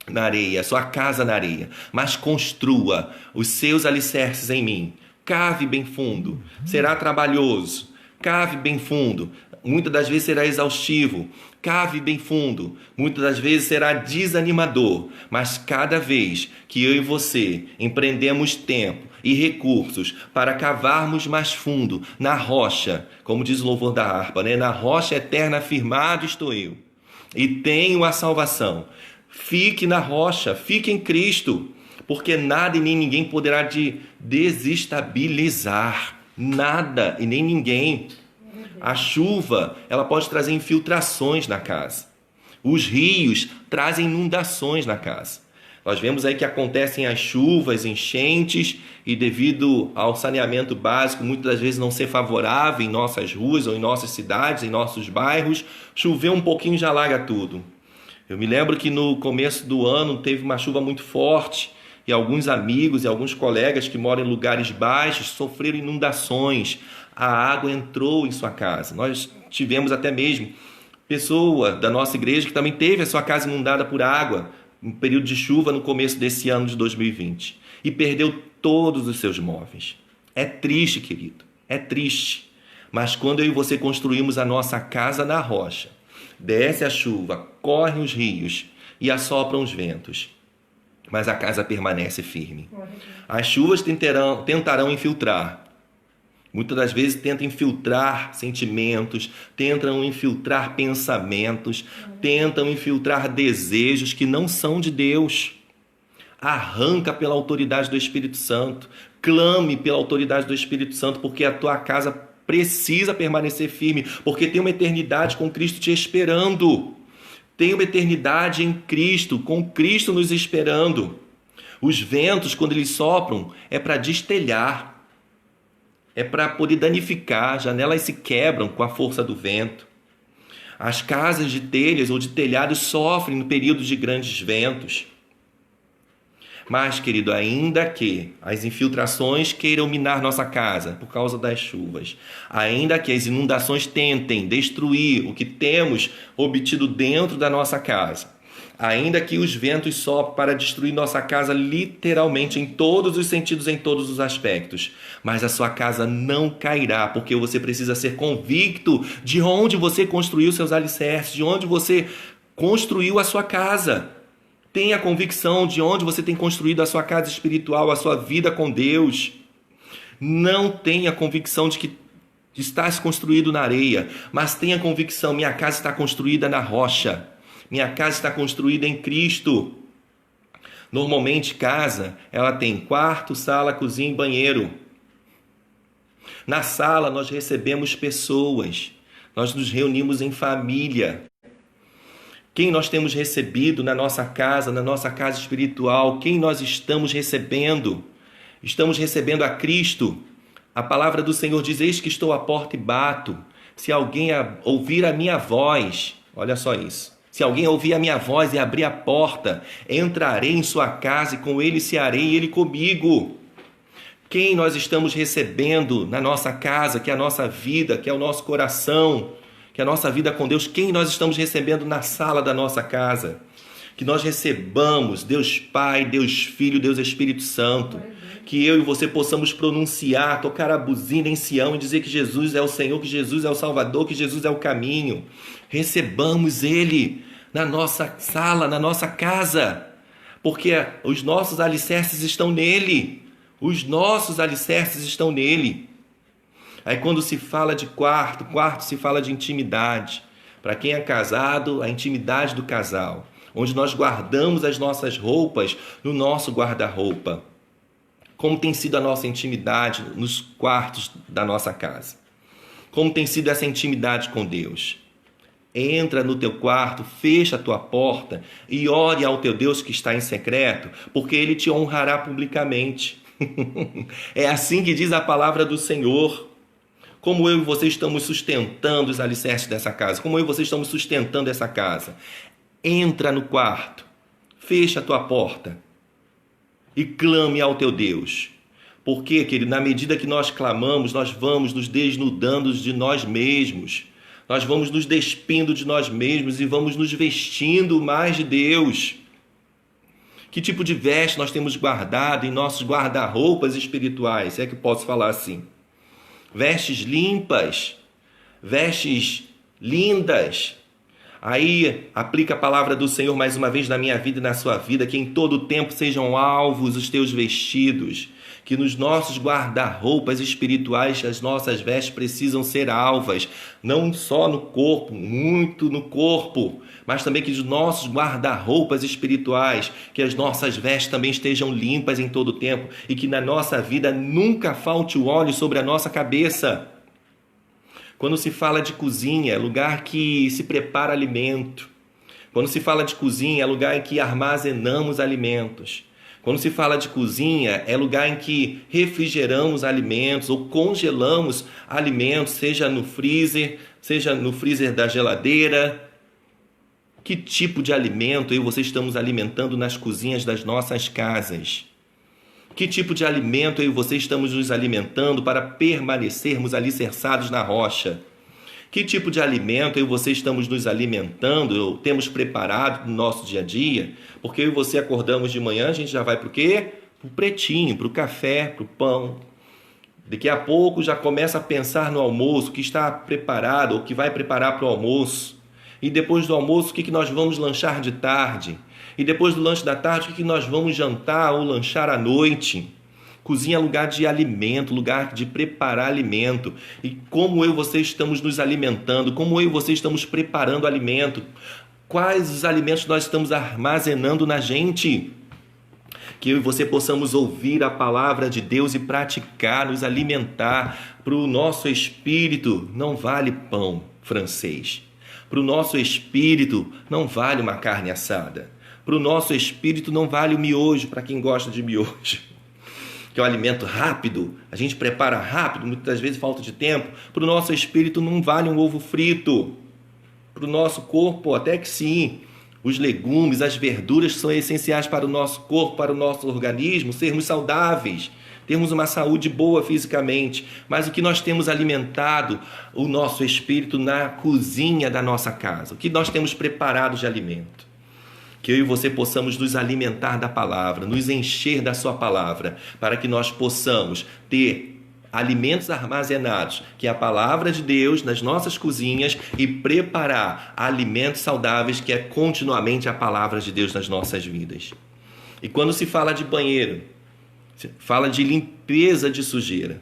na areia, sua casa na areia, mas construa os seus alicerces em mim. Cave bem fundo, será trabalhoso, cave bem fundo, muitas das vezes será exaustivo, cave bem fundo, muitas das vezes será desanimador, mas cada vez que eu e você empreendemos tempo e recursos para cavarmos mais fundo na rocha, como diz o louvor da harpa, né? Na rocha eterna firmado estou eu e tenho a salvação. Fique na rocha, fique em Cristo, porque nada e nem ninguém poderá te desestabilizar, nada e nem ninguém. A chuva, ela pode trazer infiltrações na casa. Os rios trazem inundações na casa. Nós vemos aí que acontecem as chuvas, enchentes, e devido ao saneamento básico, muitas das vezes não ser favorável em nossas ruas ou em nossas cidades, em nossos bairros, chover um pouquinho já alaga tudo. Eu me lembro que no começo do ano teve uma chuva muito forte, e alguns amigos e alguns colegas que moram em lugares baixos sofreram inundações. a água entrou em sua casa. Nós tivemos até mesmo pessoa da nossa igreja que também teve a sua casa inundada por água, um período de chuva no começo desse ano de 2020, e perdeu todos os seus móveis. É triste, querido, é triste. Mas quando eu e você construímos a nossa casa na rocha, desce a chuva, correm os rios e assopram os ventos, mas a casa permanece firme. As chuvas tentarão infiltrar. Muitas das vezes tentam infiltrar sentimentos, tentam infiltrar pensamentos, tentam infiltrar desejos que não são de Deus. Arranca pela autoridade do Espírito Santo. Clame pela autoridade do Espírito Santo, porque a tua casa precisa permanecer firme, porque tem uma eternidade com Cristo te esperando. Tem uma eternidade em Cristo, com Cristo nos esperando. Os ventos, quando eles sopram, é para destelhar. É para poder danificar, janelas se quebram com a força do vento. As casas de telhas ou de telhados sofrem no período de grandes ventos. Mas, querido, ainda que as infiltrações queiram minar nossa casa por causa das chuvas, ainda que as inundações tentem destruir o que temos obtido dentro da nossa casa, ainda que os ventos soprem para destruir nossa casa literalmente em todos os sentidos, em todos os aspectos, mas a sua casa não cairá, porque você precisa ser convicto de onde você construiu seus alicerces, de onde você construiu a sua casa. Tenha convicção de onde você tem construído a sua casa espiritual, a sua vida com Deus. Não tenha convicção de que estás construído na areia, mas tenha convicção, minha casa está construída na rocha. Minha casa está construída em Cristo. Normalmente, casa, ela tem quarto, sala, cozinha e banheiro. Na sala, nós recebemos pessoas. Nós nos reunimos em família. Quem nós temos recebido na nossa casa espiritual? Quem nós estamos recebendo? Estamos recebendo a Cristo. A palavra do Senhor diz: eis que estou à porta e bato. Se alguém ouvir a minha voz, olha só isso. Se alguém ouvir a minha voz e abrir a porta, entrarei em sua casa e com ele cearei e ele comigo. Quem nós estamos recebendo na nossa casa, que é a nossa vida, que é o nosso coração, que é a nossa vida com Deus? Quem nós estamos recebendo na sala da nossa casa? Que nós recebamos Deus Pai, Deus Filho, Deus Espírito Santo. Que eu e você possamos pronunciar, tocar a buzina em Sião e dizer que Jesus é o Senhor, que Jesus é o Salvador, que Jesus é o caminho. Recebamos Ele na nossa sala, na nossa casa, porque os nossos alicerces estão nele. Os nossos alicerces estão nele. Aí quando se fala de quarto se fala de intimidade. Para quem é casado, a intimidade do casal, onde nós guardamos as nossas roupas no nosso guarda-roupa. Como tem sido a nossa intimidade nos quartos da nossa casa? Como tem sido essa intimidade com Deus? Entra no teu quarto, fecha a tua porta e ore ao teu Deus que está em secreto, porque Ele te honrará publicamente. É assim que diz a palavra do Senhor. Como eu e você estamos sustentando os alicerces dessa casa? Como eu e você estamos sustentando essa casa? Entra no quarto, fecha a tua porta e clame ao teu Deus. Porque, querido, na medida que nós clamamos, nós vamos nos desnudando de nós mesmos. Nós vamos nos despindo de nós mesmos e vamos nos vestindo mais de Deus. Que tipo de veste nós temos guardado em nossos guarda-roupas espirituais? Se é que posso falar assim. Vestes limpas, vestes lindas. Aí aplica a palavra do Senhor mais uma vez na minha vida e na sua vida, que em todo tempo sejam alvos os teus vestidos, que nos nossos guarda-roupas espirituais as nossas vestes precisam ser alvas, não só no corpo, muito no corpo, mas também que os nossos guarda-roupas espirituais, que as nossas vestes também estejam limpas em todo tempo e que na nossa vida nunca falte o óleo sobre a nossa cabeça. Quando se fala de cozinha, é lugar que se prepara alimento. Quando se fala de cozinha, é lugar em que armazenamos alimentos. Quando se fala de cozinha, é lugar em que refrigeramos alimentos ou congelamos alimentos, seja no freezer da geladeira. Que tipo de alimento eu e você estamos alimentando nas cozinhas das nossas casas? Que tipo de alimento eu e você estamos nos alimentando para permanecermos alicerçados na rocha? Que tipo de alimento eu e você estamos nos alimentando, ou temos preparado no nosso dia a dia? Porque eu e você acordamos de manhã, a gente já vai para o quê? Para o pretinho, para o café, para o pão. Daqui a pouco já começa a pensar no almoço, o que está preparado, ou que vai preparar para o almoço. E depois do almoço, o que nós vamos lanchar de tarde? E depois do lanche da tarde, o que nós vamos jantar ou lanchar à noite? Cozinha é lugar de alimento, lugar de preparar alimento. E como eu e você estamos nos alimentando, como eu e você estamos preparando alimento, quais os alimentos nós estamos armazenando na gente? Que eu e você possamos ouvir a palavra de Deus e praticar, nos alimentar. Para o nosso espírito não vale pão francês. Para o nosso espírito não vale uma carne assada. Para o nosso espírito não vale o miojo, para quem gosta de miojo, que é um alimento rápido, a gente prepara rápido, muitas vezes falta de tempo. Para o nosso espírito não vale um ovo frito. Para o nosso corpo até que sim. Os legumes, as verduras são essenciais para o nosso corpo, para o nosso organismo, sermos saudáveis, termos uma saúde boa fisicamente. Mas o que nós temos alimentado o nosso espírito na cozinha da nossa casa? O que nós temos preparado de alimento? Que eu e você possamos nos alimentar da palavra, nos encher da sua palavra, para que nós possamos ter alimentos armazenados, que é a palavra de Deus nas nossas cozinhas, e preparar alimentos saudáveis, que é continuamente a palavra de Deus nas nossas vidas. E quando se fala de banheiro, se fala de limpeza de sujeira.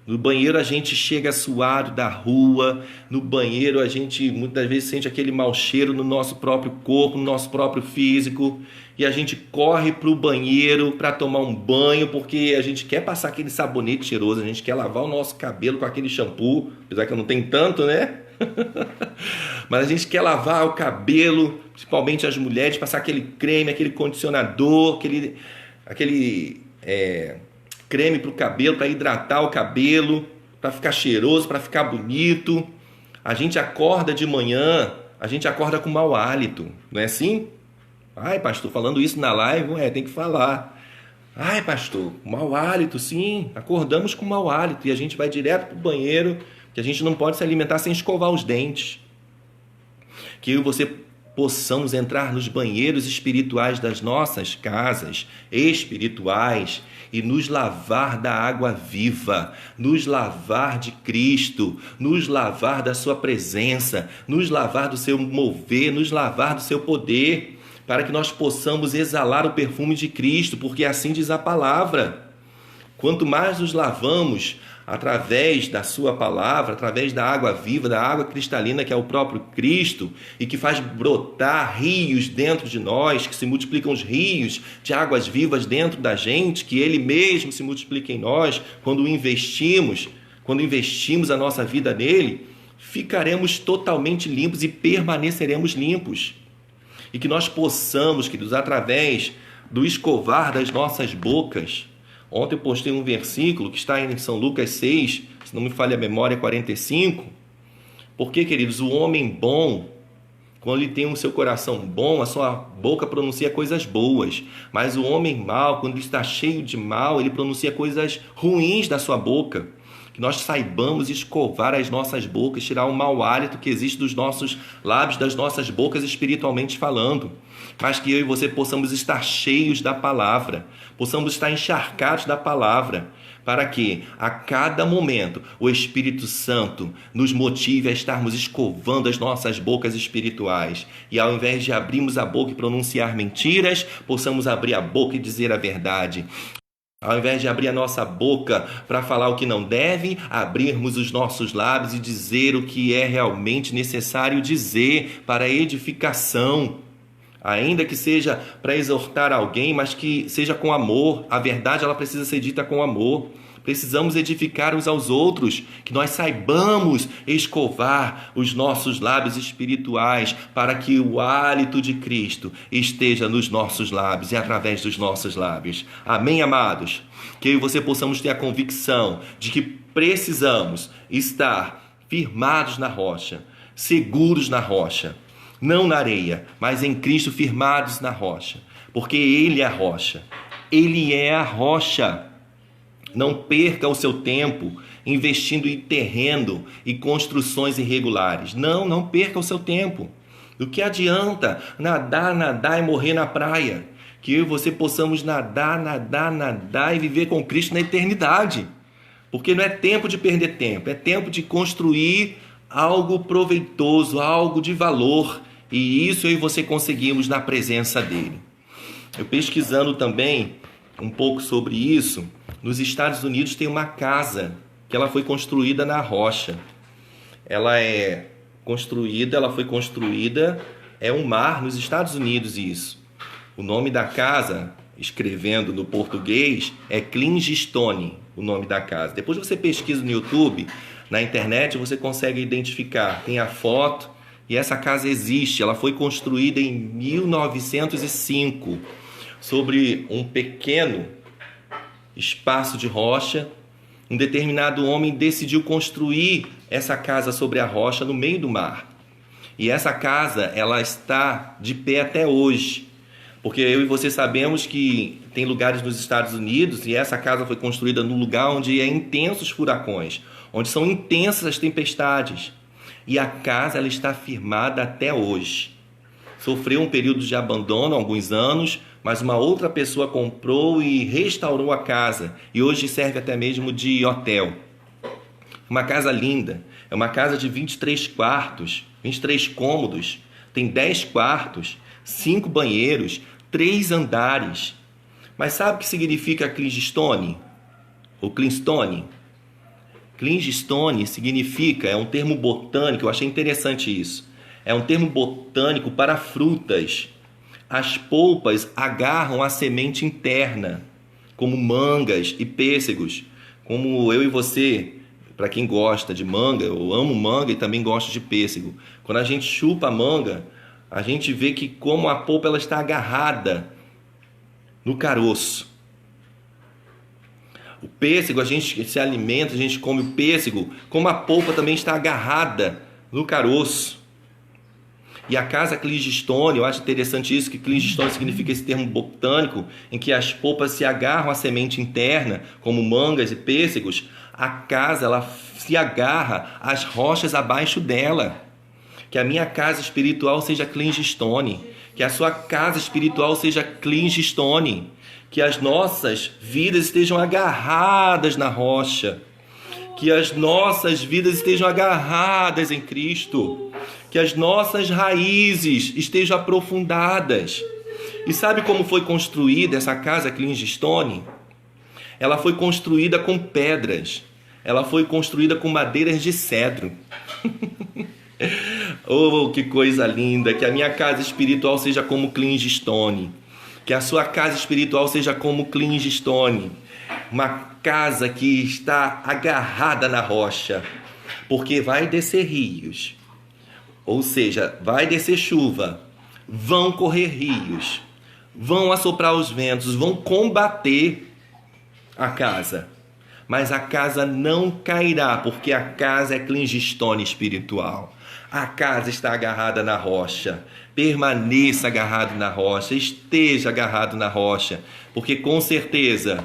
No banheiro a gente chega suado da rua, no banheiro a gente muitas vezes sente aquele mau cheiro no nosso próprio corpo, no nosso próprio físico, e a gente corre para o banheiro para tomar um banho, porque a gente quer passar aquele sabonete cheiroso, a gente quer lavar o nosso cabelo com aquele shampoo, apesar que eu não tenho tanto, né? Mas a gente quer lavar o cabelo, principalmente as mulheres, passar aquele creme, aquele condicionador, aquele creme para o cabelo, para hidratar o cabelo, para ficar cheiroso, para ficar bonito. A gente acorda de manhã, a gente acorda com mau hálito, não é assim? Ai, pastor, falando isso na live, tem que falar. Ai, pastor, mau hálito, sim, acordamos com mau hálito e a gente vai direto para o banheiro, que a gente não pode se alimentar sem escovar os dentes. Que eu e você possamos entrar nos banheiros espirituais das nossas casas, espirituais, e nos lavar da água viva, nos lavar de Cristo, nos lavar da sua presença, nos lavar do seu mover, nos lavar do seu poder, para que nós possamos exalar o perfume de Cristo, porque assim diz a palavra. Quanto mais nos lavamos através da sua palavra, através da água viva, da água cristalina que é o próprio Cristo e que faz brotar rios dentro de nós, que se multiplicam os rios de águas vivas dentro da gente, que Ele mesmo se multiplica em nós, quando investimos a nossa vida nele, ficaremos totalmente limpos e permaneceremos limpos. E que nós possamos, queridos, através do escovar das nossas bocas. Ontem eu postei um versículo que está em São Lucas 6, se não me falha a memória, 45. Porque, queridos, o homem bom, quando ele tem o seu coração bom, a sua boca pronuncia coisas boas. Mas o homem mau, quando ele está cheio de mal, ele pronuncia coisas ruins da sua boca. Que nós saibamos escovar as nossas bocas, tirar o mau hálito que existe dos nossos lábios, das nossas bocas espiritualmente falando. Mas que eu e você possamos estar cheios da palavra, possamos estar encharcados da palavra, para que a cada momento o Espírito Santo nos motive a estarmos escovando as nossas bocas espirituais. E ao invés de abrirmos a boca e pronunciar mentiras, possamos abrir a boca e dizer a verdade. Ao invés de abrir a nossa boca para falar o que não deve, abrirmos os nossos lábios e dizer o que é realmente necessário dizer para edificação. Ainda que seja para exortar alguém, mas que seja com amor. A verdade ela precisa ser dita com amor. Precisamos edificar uns aos outros, que nós saibamos escovar os nossos lábios espirituais para que o hálito de Cristo esteja nos nossos lábios e através dos nossos lábios. Amém, amados? Que eu e você possamos ter a convicção de que precisamos estar firmados na rocha, seguros na rocha, não na areia, mas em Cristo firmados na rocha, porque Ele é a rocha. Ele é a rocha. Não perca o seu tempo investindo em terreno e construções irregulares. Não perca o seu tempo. Do que adianta nadar e morrer na praia? Que eu e você possamos nadar e viver com Cristo na eternidade. Porque não é tempo de perder tempo, é tempo de construir algo proveitoso, algo de valor. E isso eu e você conseguimos na presença dele. Eu pesquisando também um pouco sobre isso, nos Estados Unidos tem uma casa que ela foi construída na rocha. Ela foi construída, é um mar nos Estados Unidos isso. O nome da casa, escrevendo no português, é Clingstone, o nome da casa. Depois você pesquisa no YouTube, na internet, você consegue identificar. Tem a foto e essa casa existe. Ela foi construída em 1905 sobre um pequeno espaço de rocha. Um determinado homem decidiu construir essa casa sobre a rocha no meio do mar. E essa casa, ela está de pé até hoje. Porque eu e você sabemos que tem lugares nos Estados Unidos e essa casa foi construída num lugar onde é intensos furacões, onde são intensas as tempestades. E a casa, ela está firmada até hoje. Sofreu um período de abandono há alguns anos, mas uma outra pessoa comprou e restaurou a casa. E hoje serve até mesmo de hotel. Uma casa linda. É uma casa de 23 quartos, 23 cômodos. Tem 10 quartos, 5 banheiros, 3 andares. Mas sabe o que significa Clingstone? Ou Clingstone? Clingstone significa, é um termo botânico, eu achei interessante isso. É um termo botânico para frutas. As polpas agarram a semente interna, como mangas e pêssegos. Como eu e você, para quem gosta de manga, eu amo manga e também gosto de pêssego. Quando a gente chupa a manga, a gente vê que como a polpa ela está agarrada no caroço. O pêssego, a gente se alimenta, a gente come o pêssego, como a polpa também está agarrada no caroço. E a casa Clingstone, eu acho interessante isso, que Clingstone significa esse termo botânico, em que as polpas se agarram à semente interna, como mangas e pêssegos. A casa, ela se agarra às rochas abaixo dela. Que a minha casa espiritual seja Clingstone, que a sua casa espiritual seja Clingstone, que as nossas vidas estejam agarradas na rocha, que as nossas vidas estejam agarradas em Cristo, que as nossas raízes estejam aprofundadas. E sabe como foi construída essa casa Clingstone? Ela foi construída com pedras, ela foi construída com madeiras de cedro. Oh, que coisa linda! Que a minha casa espiritual seja como Clingstone, que a sua casa espiritual seja como Clingstone, uma casa que está agarrada na rocha, porque vai descer rios, ou seja, vai descer chuva, vão correr rios, vão assoprar os ventos, vão combater a casa, mas a casa não cairá, porque a casa é Clingstone espiritual. A casa está agarrada na rocha. Permaneça agarrado na rocha. Esteja agarrado na rocha. Porque com certeza,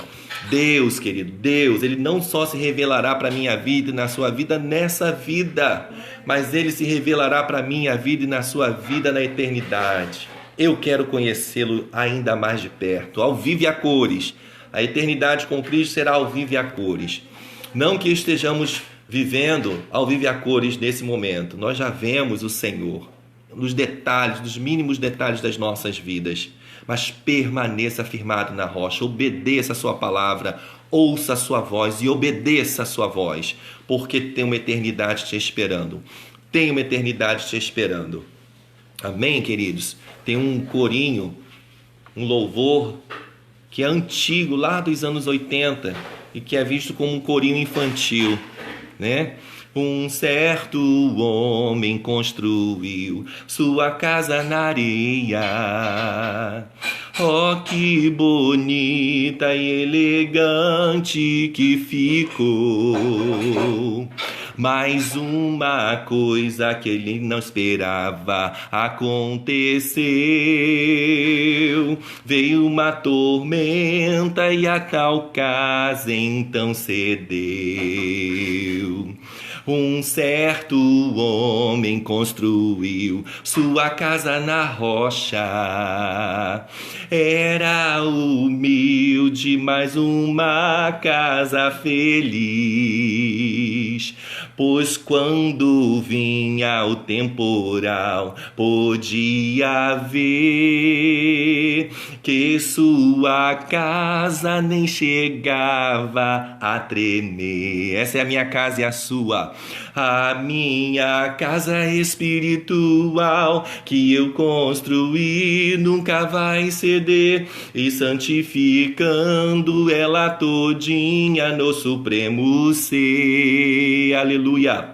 Deus, querido, Deus, Ele não só se revelará para a minha vida e na sua vida nessa vida, mas Ele se revelará para a minha vida e na sua vida na eternidade. Eu quero conhecê-lo ainda mais de perto, ao vivo e a cores. A eternidade com Cristo será ao vivo e a cores. Não que estejamos vivendo ao vivo e a cores nesse momento. Nós já vemos o Senhor nos detalhes, nos mínimos detalhes das nossas vidas. Mas permaneça firmado na rocha, obedeça a sua palavra, ouça a sua voz e obedeça a sua voz, porque tem uma eternidade te esperando. Tem uma eternidade te esperando. Amém, queridos? Tem um corinho, um louvor que é antigo, lá dos anos 80, e que é visto como um corinho infantil, né? Um certo homem construiu sua casa na areia. Oh, que bonita e elegante que ficou. Mas uma coisa que ele não esperava aconteceu. Veio uma tormenta e a tal casa então cedeu. Um certo homem construiu sua casa na rocha. Era humilde, mas uma casa feliz. Pois quando vinha o temporal, podia ver que sua casa nem chegava a tremer. Essa é a minha casa e a sua. A minha casa espiritual que eu construí nunca vai ceder, e santificando ela todinha no supremo ser. Aleluia.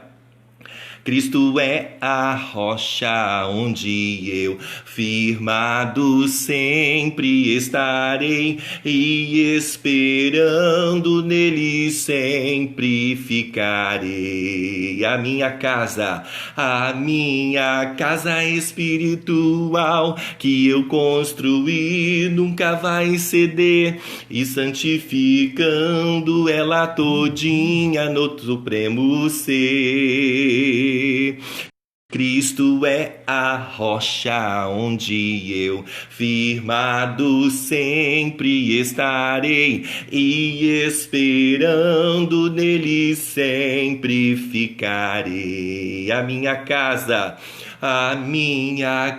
Cristo é a rocha onde eu firmado sempre estarei, e esperando nele sempre ficarei. A minha casa espiritual que eu construí nunca vai ceder, e santificando ela todinha no supremo ser. Cristo é a rocha onde eu firmado sempre estarei, e esperando nele sempre ficarei. A minha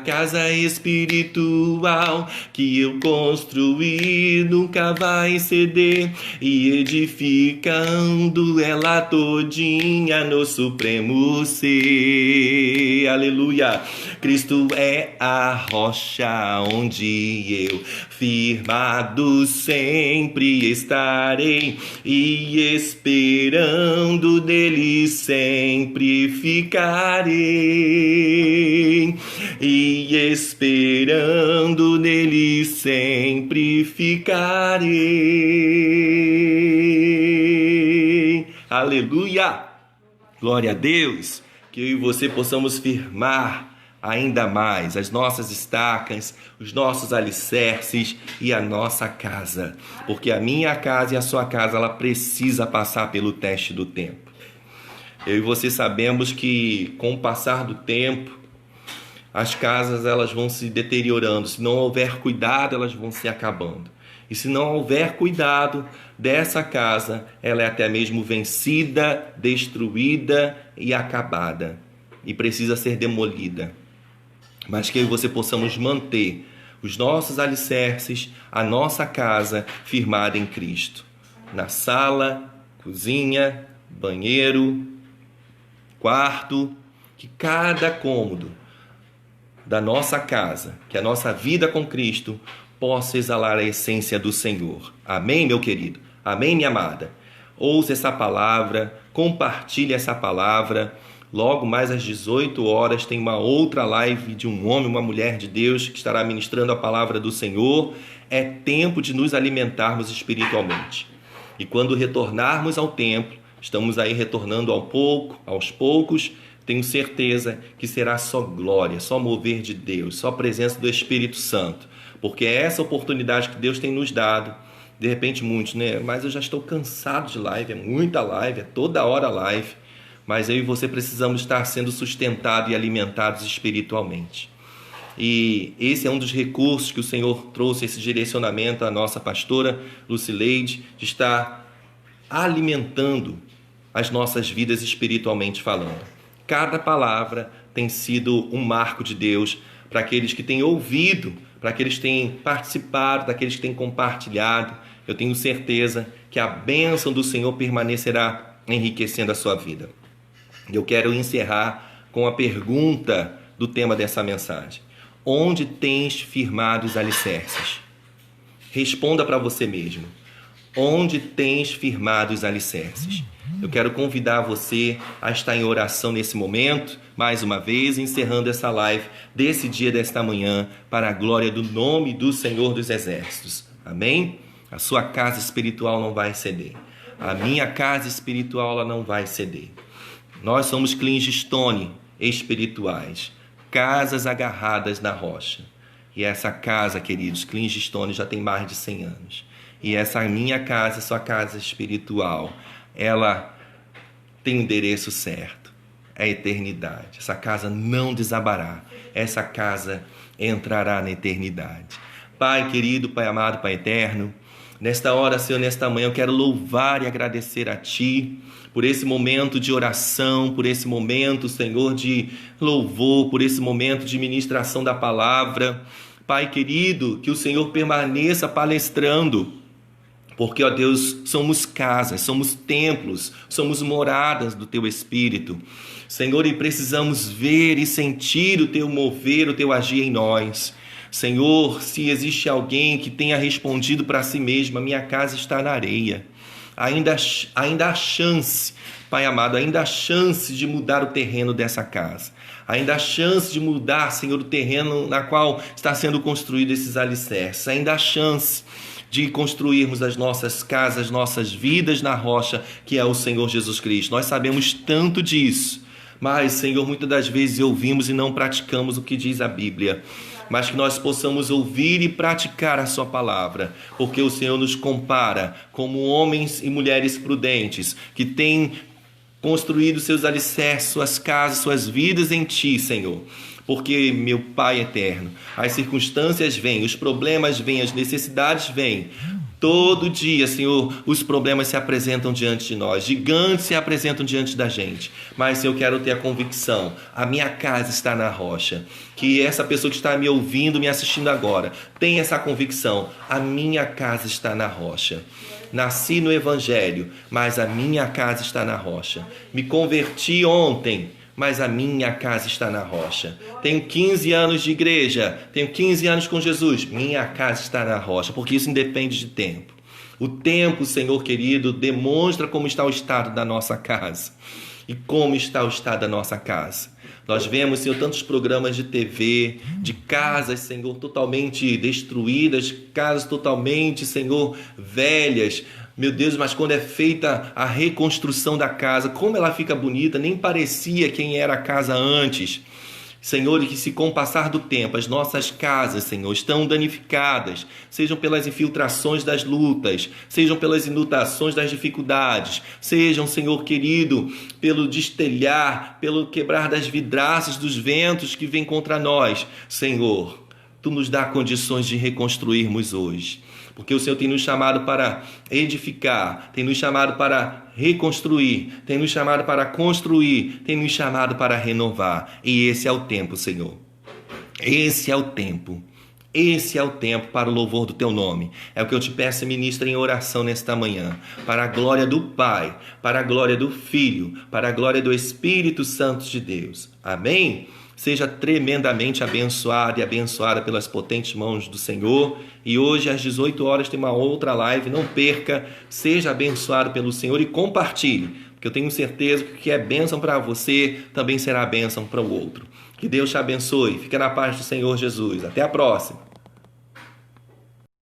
casa espiritual que eu construí nunca vai ceder, e edificando ela todinha no supremo ser. Aleluia. Cristo é a rocha onde eu firmado sempre estarei, e esperando nele sempre ficarei, e esperando nele sempre ficarei. Aleluia. Glória a Deus. Que eu e você possamos firmar ainda mais as nossas estacas, os nossos alicerces e a nossa casa. Porque a minha casa e a sua casa, ela precisa passar pelo teste do tempo. Eu e você sabemos que com o passar do tempo, as casas elas vão se deteriorando. Se não houver cuidado, elas vão se acabando. E se não houver cuidado dessa casa, ela é até mesmo vencida, destruída e acabada. E precisa ser demolida. Mas que eu e você possamos manter os nossos alicerces, a nossa casa firmada em Cristo. Na sala, cozinha, banheiro, quarto, que cada cômodo da nossa casa, que a nossa vida com Cristo possa exalar a essência do Senhor. Amém, meu querido? Amém, minha amada? Ouça essa palavra, compartilhe essa palavra. Logo mais às 18 horas tem uma outra live de um homem, uma mulher de Deus que estará ministrando a palavra do Senhor. É tempo de nos alimentarmos espiritualmente. E quando retornarmos ao templo, estamos aí retornando aos poucos, tenho certeza que será só glória, só mover de Deus, só presença do Espírito Santo. Porque é essa oportunidade que Deus tem nos dado. De repente muitos, né? Mas eu já estou cansado de live, é muita live, é toda hora live. Mas eu e você precisamos estar sendo sustentados e alimentados espiritualmente. E esse é um dos recursos que o Senhor trouxe, esse direcionamento à nossa pastora Lucileide, de estar alimentando as nossas vidas espiritualmente falando. Cada palavra tem sido um marco de Deus para aqueles que têm ouvido, para aqueles que têm participado, daqueles que têm compartilhado. Eu tenho certeza que a bênção do Senhor permanecerá enriquecendo a sua vida. Eu quero encerrar com a pergunta do tema dessa mensagem. Onde tens firmado os alicerces? Responda para você mesmo. Onde tens firmado os alicerces? Eu quero convidar você a estar em oração nesse momento, mais uma vez, encerrando essa live desse dia, desta manhã, para a glória do nome do Senhor dos Exércitos. Amém? A sua casa espiritual não vai ceder. A minha casa espiritual ela não vai ceder. Nós somos clingistone espirituais, casas agarradas na rocha. E essa casa, queridos, clingistone já tem mais de 100 anos. E essa minha casa, sua casa espiritual, ela tem o endereço certo. É a eternidade. Essa casa não desabará. Essa casa entrará na eternidade. Pai querido, Pai amado, Pai eterno, nesta hora, Senhor, nesta manhã, eu quero louvar e agradecer a Ti por esse momento de oração, por esse momento, Senhor, de louvor, por esse momento de ministração da palavra. Pai querido, que o Senhor permaneça palestrando, porque, ó Deus, somos casas, somos templos, somos moradas do Teu Espírito. Senhor, e precisamos ver e sentir o Teu mover, o Teu agir em nós. Senhor, se existe alguém que tenha respondido para si mesmo, a minha casa está na areia, ainda há chance, Pai amado, ainda há chance de mudar o terreno dessa casa. Ainda há chance de mudar, Senhor, o terreno na qual está sendo construído esses alicerces. Ainda há chance de construirmos as nossas casas, nossas vidas na rocha, que é o Senhor Jesus Cristo. Nós sabemos tanto disso, mas, Senhor, muitas das vezes ouvimos e não praticamos o que diz a Bíblia. Mas que nós possamos ouvir e praticar a sua palavra, porque o Senhor nos compara como homens e mulheres prudentes, que têm construído seus alicerces, suas casas, suas vidas em Ti, Senhor. Porque, meu Pai eterno, as circunstâncias vêm, os problemas vêm, as necessidades vêm. Todo dia, Senhor, os problemas se apresentam diante de nós, gigantes se apresentam diante da gente. Mas, Senhor, eu quero ter a convicção, a minha casa está na rocha. Que essa pessoa que está me ouvindo, me assistindo agora, tenha essa convicção, a minha casa está na rocha. Nasci no Evangelho, mas a minha casa está na rocha. Me converti ontem, mas a minha casa está na rocha. Tenho 15 anos de igreja, tenho 15 anos com Jesus, minha casa está na rocha, porque isso independe de tempo. O tempo, Senhor querido, demonstra como está o estado da nossa casa. E como está o estado da nossa casa. Nós vemos, Senhor, tantos programas de TV, de casas, Senhor, totalmente destruídas, casas totalmente, Senhor, velhas. Meu Deus, mas quando é feita a reconstrução da casa, como ela fica bonita, nem parecia quem era a casa antes. Senhor, e que se com o passar do tempo as nossas casas, Senhor, estão danificadas, sejam pelas infiltrações das lutas, sejam pelas inundações das dificuldades, sejam, Senhor querido, pelo destelhar, pelo quebrar das vidraças dos ventos que vêm contra nós. Senhor, Tu nos dá condições de reconstruirmos hoje. Porque o Senhor tem nos chamado para edificar, tem nos chamado para reconstruir, tem nos chamado para construir, tem nos chamado para renovar. E esse é o tempo, Senhor. Esse é o tempo. Esse é o tempo para o louvor do Teu nome. É o que eu te peço, ministra em oração nesta manhã. Para a glória do Pai, para a glória do Filho, para a glória do Espírito Santo de Deus. Amém? Seja tremendamente abençoado e abençoada pelas potentes mãos do Senhor. E hoje às 18 horas tem uma outra live, não perca. Seja abençoado pelo Senhor e compartilhe, porque eu tenho certeza que o que é bênção para você também será bênção para o outro. Que Deus te abençoe. Fica na paz do Senhor Jesus. Até a próxima.